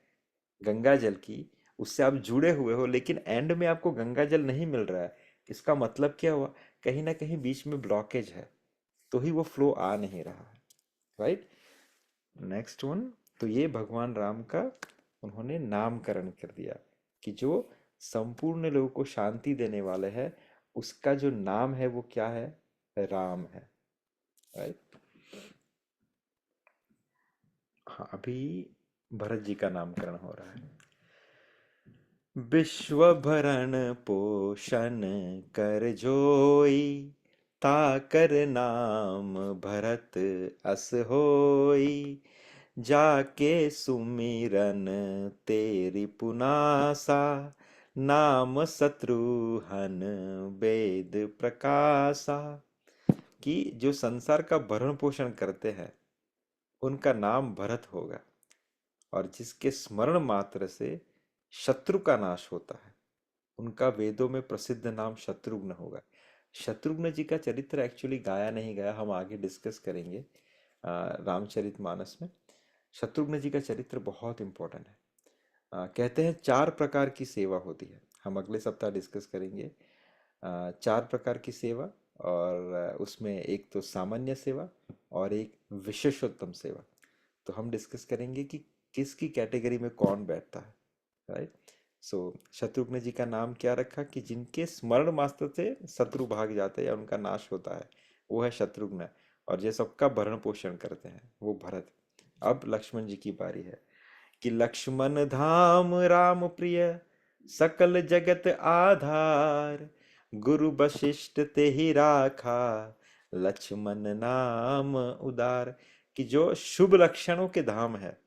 गंगा जल की, उससे आप जुड़े हुए हो, लेकिन एंड में आपको गंगा जल नहीं मिल रहा है। इसका मतलब क्या हुआ? कहीं ना कहीं बीच में ब्लॉकेज है, तो ही वो फ्लो आ नहीं रहा है, राइट? नेक्स्ट वन, तो ये भगवान राम का उन्होंने नामकरण कर दिया कि जो संपूर्ण लोगों को शांति देने वाले हैं, उसका जो नाम है वो क्या है? राम है, राइट? हाँ, अभी भरत जी का नामकरण हो रहा है। विश्व भरण पोषण कर जोई, ताकर नाम भरत अस होई, जाके सुमिरन तेरी पुनासा, नाम शत्रुहन वेद प्रकाशा। कि जो संसार का भरण पोषण करते हैं उनका नाम भरत होगा, और जिसके स्मरण मात्र से शत्रु का नाश होता है उनका वेदों में प्रसिद्ध नाम शत्रुघ्न होगा। शत्रुघ्न जी का चरित्र एक्चुअली गाया नहीं गया, हम आगे डिस्कस करेंगे रामचरितमानस में। शत्रुघ्न जी का चरित्र बहुत इंपॉर्टेंट है। कहते हैं 4 प्रकार की सेवा होती है, हम अगले सप्ताह डिस्कस करेंगे। 4 प्रकार की सेवा, और उसमें एक तो सामान्य सेवा और एक विशेषोत्तम सेवा। तो हम डिस्कस करेंगे कि किसकी कैटेगरी में कौन बैठता है, राइट। सो शत्रुघ्न जी का नाम क्या रखा कि जिनके स्मरण मात्र से शत्रु भाग जाते हैं या उनका नाश होता है, वो है शत्रुघ्न। और ये सबका भरण पोषण करते हैं वो भरत। अब लक्ष्मण जी की बारी है कि लक्ष्मण धाम राम प्रिय, सकल जगत आधार, गुरु वशिष्ठ ते ही राखा, लक्ष्मण नाम उदार। कि जो शुभ लक्षणों के धाम है,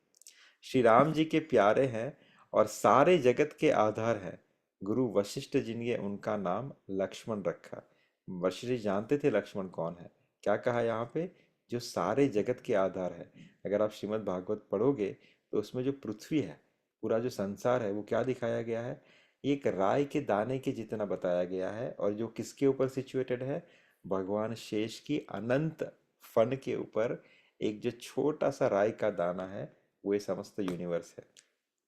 श्री राम जी के प्यारे हैं और सारे जगत के आधार हैं, गुरु वशिष्ठ जी ने उनका नाम लक्ष्मण रखा। वशिष्ठ जी जानते थे लक्ष्मण कौन है। क्या कहा यहाँ पे? जो सारे जगत के आधार है। अगर आप श्रीमद् भागवत पढ़ोगे तो उसमें जो पृथ्वी है, पूरा जो संसार है, वो क्या दिखाया गया है? एक राय के दाने के जितना बताया गया है। और जो किसके ऊपर सिचुएटेड है? भगवान शेष की अनंत फन के ऊपर एक जो छोटा सा राय का दाना है, वो ये समस्त यूनिवर्स है।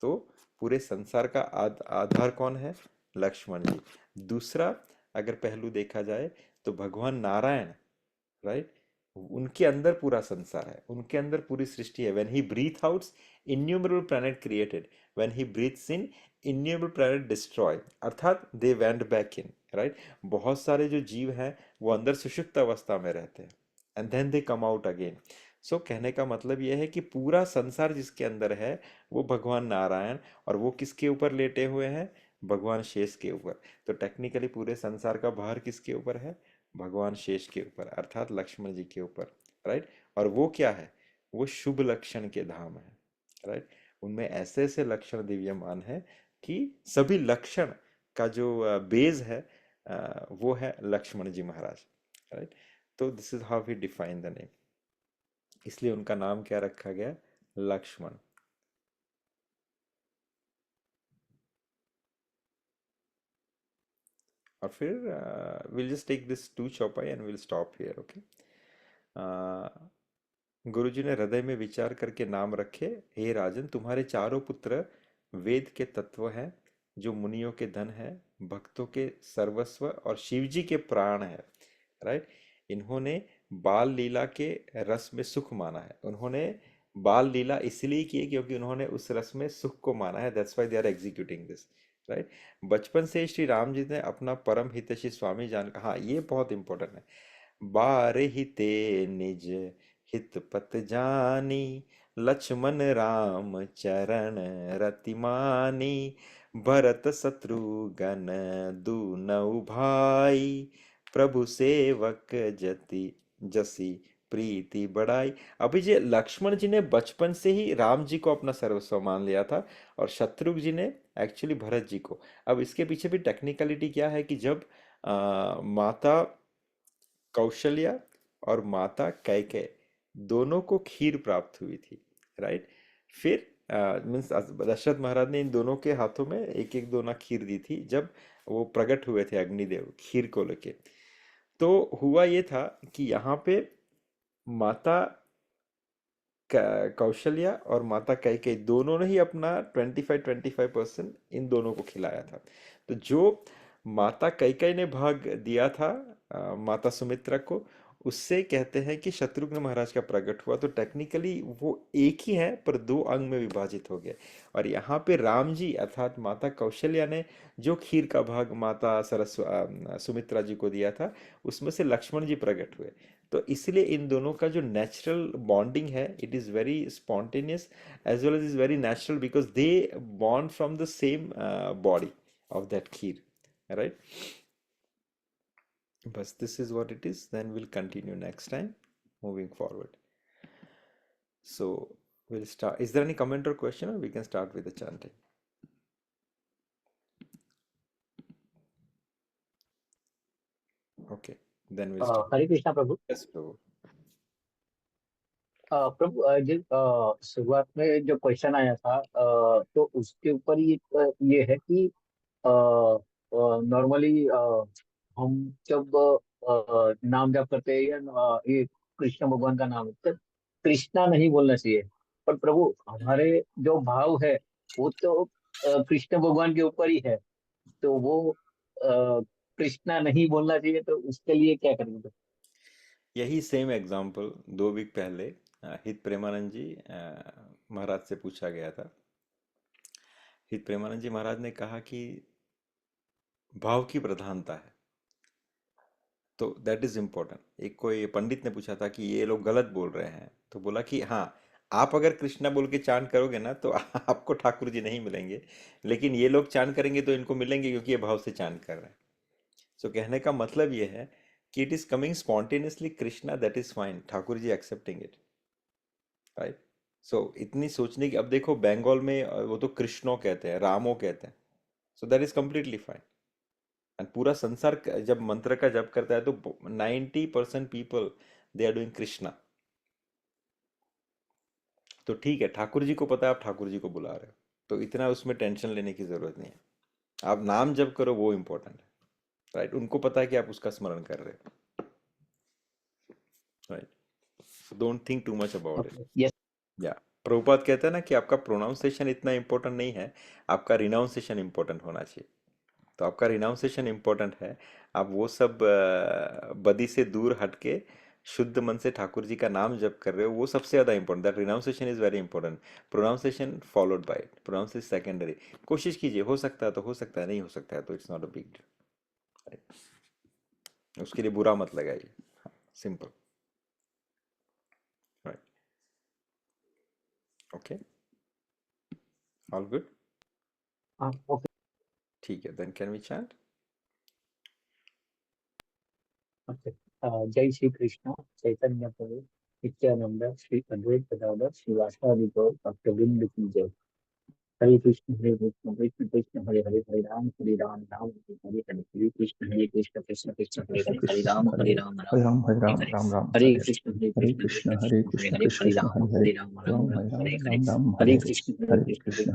तो पूरे संसार का आधार कौन है? लक्ष्मण जी। दूसरा अगर पहलू देखा जाए तो भगवान नारायण, राइट, उनके अंदर पूरा संसार है, उनके अंदर पूरी सृष्टि है। When he breath out, innumerable planet created, when he breathes in, innumerable planet destroy, अर्थात they went back in, right. बहुत सारे जो जीव हैं वो अंदर सुषुप्त अवस्था में रहते हैं and then they come out again. So कहने का मतलब यह है कि पूरा संसार जिसके अंदर है वो भगवान नारायण, और वो किसके ऊपर लेटे हुए हैं? भगवान शेष के ऊपर। तो टेक्निकली पूरे संसार का भार किसके ऊपर है? भगवान शेष के ऊपर, अर्थात लक्ष्मण जी के ऊपर, राइट। और वो क्या है? वो शुभ लक्षण के धाम है, राइट। उनमें ऐसे ऐसे लक्षण दिव्यमान है कि सभी लक्षण का जो बेस है वो है लक्ष्मण जी महाराज, राइट। तो this is how we define the name, इसलिए उनका नाम क्या रखा गया? लक्ष्मण। और फिर विल जस्ट टेक दिस 2 चौपाई and will stop here, okay. गुरुजी ने हृदय में विचार करके नाम रखे, हे राजन, तुम्हारे चारों पुत्र वेद के तत्व हैं, जो मुनियों के धन है, भक्तों के सर्वस्व और शिवजी के प्राण है, राइट। इन्होंने बाल लीला के रस में सुख माना है। उन्होंने बाल लीला इसलिए की है क्योंकि उन्होंने उस रस में सुख को माना है, that's why they are executing this, right. बचपन से ही श्री राम जी ने अपना परम हितैषी स्वामी जान, हाँ ये बहुत इंपॉर्टेंट है, बार हिते निज हित पत जानी, लक्ष्मण राम चरण रति मानी, भरत शत्रुघ्न दूनौ भाई, प्रभु सेवक जति जसी प्रीति बढ़ाई। अभी जे लक्ष्मण जी ने बचपन से ही राम जी को अपना सर्वस्व मान लिया था, और शत्रुघ्न जी ने एक्चुअली भरत जी को। अब इसके पीछे भी टेक्निकलिटी क्या है कि जब माता कौशल्या और माता कैकेय दोनों को खीर प्राप्त हुई थी, राइट। फिर मीन्स दशरथ महाराज ने इन दोनों के हाथों में एक एक दोना खीर दी थी जब वो प्रकट हुए थे अग्निदेव खीर को लेके। तो हुआ ये था कि यहाँ पे माता कौशल्या और माता कैकेयी दोनों ने ही अपना 25-25% इन दोनों को खिलाया था। तो जो माता कैकेयी ने भाग दिया था माता सुमित्रा को, उससे कहते हैं कि शत्रुघ्न महाराज का प्रकट हुआ। तो टेक्निकली वो एक ही है पर 2 अंग में विभाजित हो गए। और यहाँ पे राम जी अर्थात माता कौशल्या ने जो खीर का भाग माता सुमित्रा जी को दिया था, उसमें से लक्ष्मण जी प्रकट हुए। तो इसलिए इन दोनों का जो नेचुरल बॉन्डिंग है, it is very spontaneous as well as is very natural, because they bond from the same body of that kheer, right. But this is what it is. Then we'll continue next time, moving forward. So we'll start. Is there any comment or question, or we can start with the chanting? Okay, then we'll start. Hare Krishna Prabhu. Yes, Prabhu. प्रभु शुरुआत में जो question आया था तो उसके ऊपर ये है कि नॉर्मली हम जब नाम जप करते हैं या ये कृष्ण भगवान का नाम है तो कृष्णा नहीं बोलना चाहिए, पर प्रभु हमारे जो भाव है वो तो कृष्ण भगवान के ऊपर ही है, तो वो कृष्णा नहीं बोलना चाहिए, तो उसके लिए क्या करेंगे? यही सेम एग्जाम्पल 2 वीक पहले हित प्रेमानंद जी महाराज से पूछा गया था। हित प्रेमानंद जी महाराज ने कहा कि भाव की प्रधानता है, तो दैट इज इम्पोर्टेंट। एक कोई पंडित ने पूछा था कि ये लोग गलत बोल रहे हैं, तो बोला कि हाँ, आप अगर कृष्णा बोल के चांट करोगे ना तो आपको ठाकुर जी नहीं मिलेंगे, लेकिन ये लोग चांट करेंगे तो इनको मिलेंगे क्योंकि ये भाव से चांट कर रहे हैं। सो कहने का मतलब ये है कि it is coming spontaneously Krishna, that is fine, Thakur ji accepting it, right. So इतनी सोचने की, अब देखो बंगाल में वो तो कृष्णो कहते हैं, रामो कहते हैं, सो that is completely fine. And पूरा संसार जब मंत्र का जप करता है तो 90% people they are doing Krishna. तो ठीक है, ठाकुर जी को पता है आप ठाकुर जी को बुला रहे हो, तो इतना उसमें टेंशन लेने की जरूरत नहीं है। आप नाम जप करो, वो इम्पोर्टेंट है, राइट। उनको पता है कि आप उसका स्मरण कर रहे हो, right. Don't think too much about it. Yes. या प्रभुपाद कहते हैं ना कि आपका प्रोनाउंसिएशन इतना इंपॉर्टेंट नहीं है, आपका रिनाउंसिएशन इंपॉर्टेंट होना चाहिए। तो आपका रिनाउंसिएशन इंपॉर्टेंट है, आप वो सब बदी से दूर हटके शुद्ध मन से ठाकुर जी का नाम जप कर रहे हो, वो सबसे ज्यादा important. That renunciation is very important, pronunciation followed by it, pronunciation secondary. कोशिश कीजिए, हो सकता है तो हो सकता है, नहीं हो सकता है तो it's not a big deal, उसके लिए बुरा मत लगाइए, simple, right. Okay, all good, okay. ठीक है, देन कैन वी चैंट? जय श्री कृष्ण चैतन्य प्रभु नित्यानंद श्री अद्वैत गदाधर श्रीवासादि गौर भक्तवृंद की जय। हरे कृष्ण कृष्ण कृष्ण हरे हरे, हरे राम राम हरे हरे, हरे कृष्ण कृष्ण कृष्ण हरे कृष्ण हरे, हरे कृष्ण राम हरे हरे राम हरे हरे राम हरे, राम राम हरे हरे कृष्ण हरे कृष्ण हरे हरे कृष्ण हरे, कृष्ण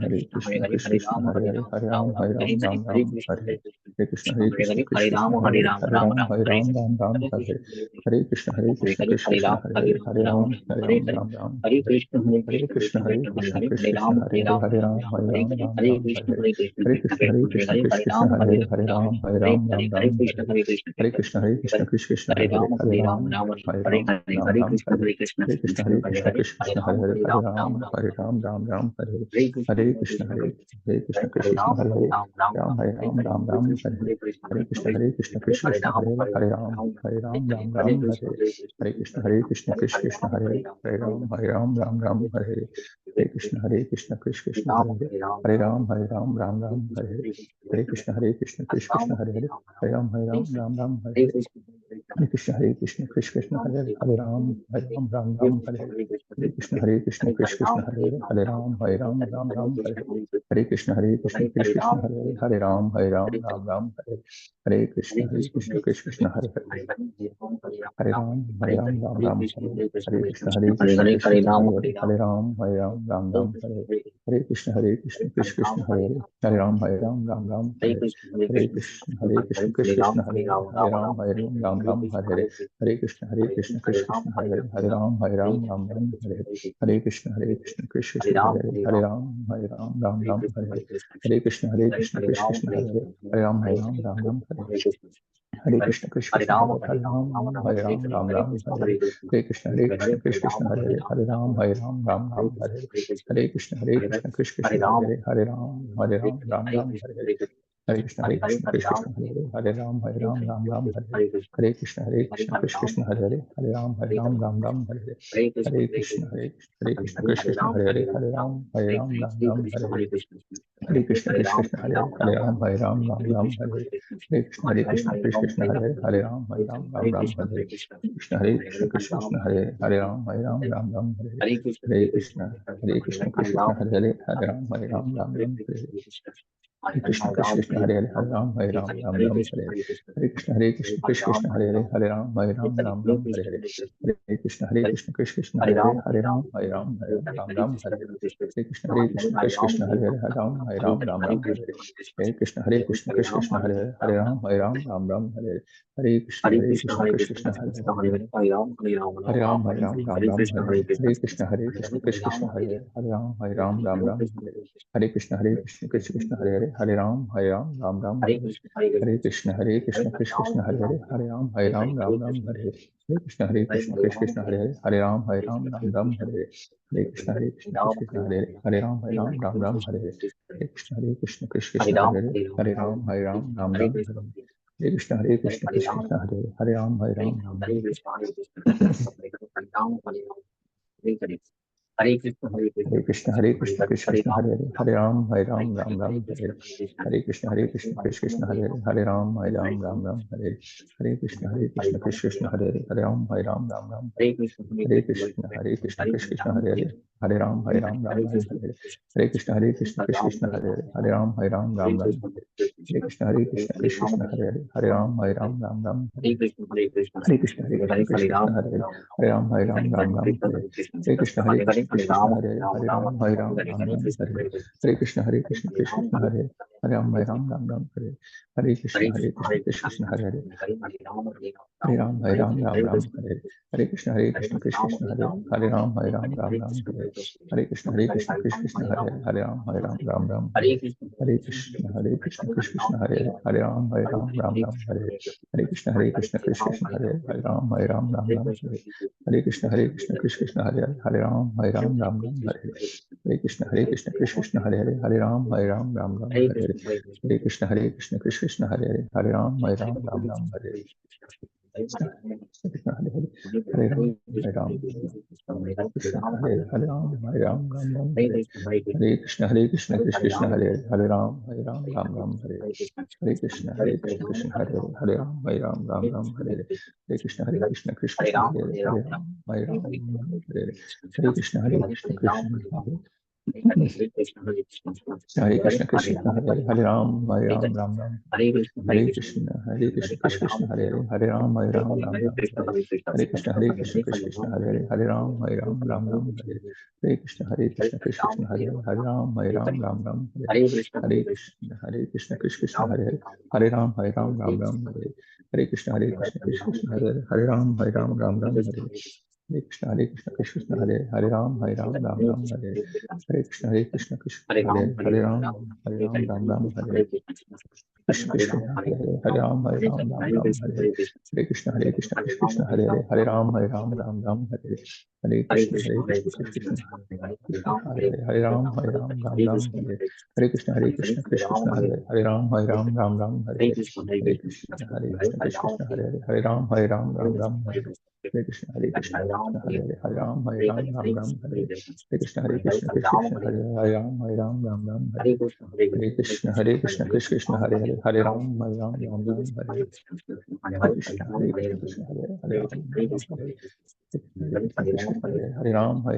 हरे कृष्ण राम हरे राम हरे हरे हरे, राम राम हरे हरे कृष्ण हरे कृष्ण हरे कृष्ण कृष्ण हरे कृष्ण हरे, कृष्ण हरे हरे राम हरे राम राम हरे राम हरे, राम हरे राम कृष्ण हरे कृष्ण हरे कृष्ण कृष्ण हरे कृष्ण हरे, कृष्ण हरे हरे राम राम राम हरे हरे राम हरे, राम राम हरे हरे कृष्ण हरे कृष्ण कृष्ण कृष्ण कृष्ण कृष्ण कृष्ण हरे हरे हरे, हरे राम हरे राम राम हरे राम हरे, राम हरे हरे कृष्ण हरे कृष्ण कृष्ण कृष्ण कृष्ण कृष्ण कृष्ण हरे हरे राम हरे राम राम राम राम हरे राम हरे, राम हरे राम कृष्ण हरे कृष्ण हरे कृष्ण कृष्ण कृष्ण कृष्ण हरे कृष्ण हरे, कृष्ण हरे हरे राम हरे हरे राम हरे, राम हरे राम कृष्ण हरे कृष्ण हरे कृष्ण कृष्ण कृष्ण कृष्ण हरे कृष्ण हरे, कृष्ण हरे हरे हरे राम राम हरे राम कृष्ण हरे कृष्ण हरे कृष्ण कृष्ण हरे कृष्ण हरे, कृष्ण हरे हरे राम हरे राम राम हरे राम राम राम हरे हरे कृष्ण हरे हरे कृष्ण कृष्ण हरे कृष्ण कृष्ण हरे हरे राम राम राम हरे हरे राम हरे, राम हरे राम कृष्ण हरे हरे कृष्ण हरे कृष्ण कृष्ण हरे कृष्ण कृष्ण कृष्ण हरे कृष्ण राम हरे राम हरे हरे राम हरे, राम हरे राम कृष्ण हरे हरे कृष्ण हरे कृष्ण कृष्ण हरे कृष्ण हरे कृष्ण हरे कृष्ण राम हरे हरे राम राम राम राम हरे हरे कृष्ण कृष्ण कृष्ण हरे हरे राम राम हरे हरे कृष्ण कृष्ण कृष्ण हरे हरे राम राम हरे हरे कृष्ण कृष्ण हरे राम राम हरे हरे कृष्ण कृष्ण हरे राम राम हरे हरे कृष्ण कृष्ण हरे राम राम हरे हरे कृष्ण कृष्ण हरे राम राम हरे हरे कृष्ण कृष्ण राम राम हरे हरे कृष्ण कृष्ण हरे राम हरे हरे कृष्ण कृष्ण हरे राम हरे हरे कृष्ण कृष्ण हरे राम हरे हरे कृष्ण कृष्ण हरे राम हरे हरे कृष्ण कृष्ण राम हरे हरे कृष्ण कृष्ण हरे राम हरे हरे कृष्ण कृष्ण हरे राम हरे हरे कृष्ण कृष्ण हरे राम राम हरे हरे कृष्ण कृष्ण कृष्ण हरे राम राम राम हरे कृष्ण कृष्ण कृष्ण हरे राम राम हरे हरे कृष्ण कृष्ण कृष्ण हरे राम राम हरे हरे कृष्ण कृष्ण हरे राम राम हरे हरे कृष्ण कृष्ण हरे राम राम हरे कृष्ण कृष्ण हरे राम राम हरे हरे कृष्ण कृष्ण हरे राम राम हरे हरे कृष्ण कृष्ण हरे राम राम हरे हरे कृष्ण कृष्ण हरे राम राम हरे हरे कृष्ण कृष्ण हरे राम राम हरे हरे कृष्ण कृष्ण हरे राम राम हरे हरे कृष्ण कृष्ण हरे राम राम हरे हरे कृष्ण कृष्ण हरे राम राम हरे हरे कृष्ण कृष्ण हरे राम राम हरे हरे कृष्ण कृष्ण हरे राम राम हरे हरे कृष्ण कृष्ण हरे राम राम हरे हरे कृष्ण कृष्ण हरे राम राम हरे हरे कृष्ण कृष्ण हरे राम राम हरे हरे कृष्ण कृष्ण हरे राम राम हरे हरे कृष्ण कृष्ण हरे राम राम हरे हरे कृष्ण कृष्ण कृष्ण हरे राम राम हरे हरे कृष्ण कृष्ण हरे राम राम हरे हरे कृष्ण कृष्ण हरे राम राम हरे कृष्ण हरे कृष्ण कृष्ण हरे राम हरे हरे कृष्ण कृष्ण हरे राम राम हरे कृष्ण कृष्ण हरे राम राम हरे कृष्ण कृष्ण हरे राम राम हरे हरे कृष्ण कृष्ण हरे राम राम हरे हरे कृष्ण कृष्ण हरे राम राम हरे हरे कृष्ण कृष्ण हरे राम हरे हरे कृष्ण कृष्ण हरे राम हरे हरे कृष्ण कृष्ण हरे राम राम हरे हरे कृष्ण कृष्ण हरे राम हरे हरे कृष्ण कृष्ण हरे राम हरे हरे कृष्ण कृष्ण हरे राम राम हरे हरे कृष्ण कृष्ण हरे राम हरे हरे कृष्ण कृष्ण हरे राम हरे कृष्ण हरे राम कृष्ण हरे राम हरे कृष्ण कृष्ण हरे राम हरे हरे कृष्ण कृष्ण हरे राम हरे हरे कृष्ण कृष्ण हरे राम हरे हरे कृष्ण कृष्ण हरे कृष्ण हरे राम राम हरे कृष्ण कृष्ण हरे राम हरे हरे कृष्ण कृष्ण हरे राम हरे हरे कृष्ण कृष्ण हरे राम हरे हरे कृष्ण कृष्ण हरे राम हरे हरे कृष्ण कृष्ण हरे राम हरे हरे कृष्ण कृष्ण हरे राम हरे हरे कृष्ण कृष्ण हरे राम राम हरे कृष्ण कृष्ण हरे राम हरे हरे कृष्ण कृष्ण हरे राम हरे हरे कृष्ण कृष्ण हरे राम हरे हरे कृष्ण कृष्ण हरे राम हरे हरे कृष्ण कृष्ण हरे राम हरे हरे कृष्ण कृष्ण हरे राम हरे हरे कृष्ण कृष्ण हरे राम हरे कृष्ण कृष्ण हरे राम हरे हरे कृष्ण कृष्ण हरे राम हरे हरे कृष्ण हरे राम हरे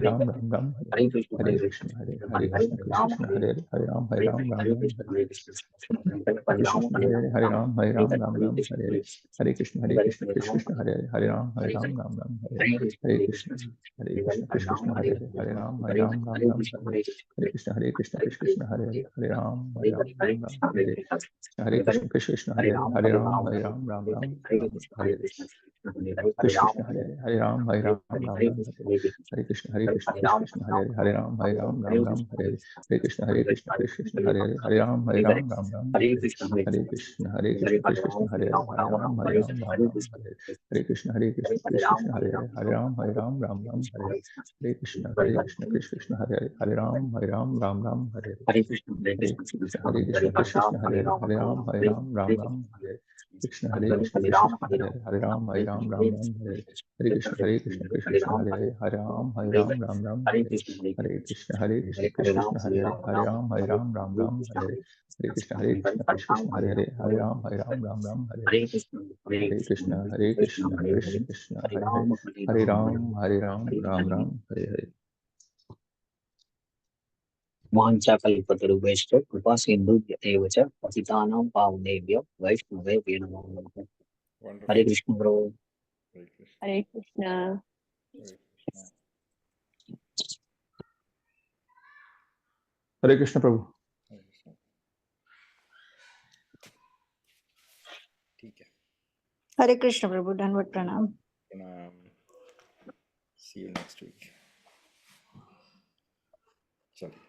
हरे कृष्ण कृष्ण हरे राम हरे कृष्ण हरे राम हरे हरे कृष्ण कृष्ण हरे राम हरे हरे कृष्ण कृष्ण हरे राम हरे हरे कृष्ण कृष्ण हरे राम हरे हरे कृष्ण कृष्ण हरे राम हरे कृष्ण कृष्ण हरे राम राम राम राम हरे हरे कृष्ण कृष्ण कृष्ण हरे हरे हरे राम राम राम हरे हरे कृष्ण कृष्ण कृष्ण हरे हरे राम राम राम हरे कृष्ण कृष्ण कृष्ण हरे हरे राम राम हरे कृष्ण कृष्ण हरे हरे राम राम हरे कृष्ण कृष्ण हरे राम राम हरे हरे कृष्ण कृष्ण हरे राम राम हरे कृष्ण कृष्ण हरे राम राम हरे हरे कृष्ण कृष्ण हरे राम राम हरे हरे कृष्ण कृष्ण हरे राम राम हरे हरे कृष्ण कृष्ण हरे राम राम हरे हरे कृष्ण कृष्ण कृष्ण कृष्ण हरे राम राम हरे हरे वाञ्छाकल्पतरुभ्यश्च कृपा सिन्धुभ्य एव च पतितानां पावनेभ्यो वैष्णवेभ्यो नमो नमः। हरे Wonderful. Krishna bro. Hare Krishna. Hare Krishna. Hare Krishna. हरे कृष्ण प्रभु। Hare Krishna. ठीक है, हरे कृष्ण प्रभु, धन्यवाद प्रणाम। प्रणाम। See you next week. चलिए।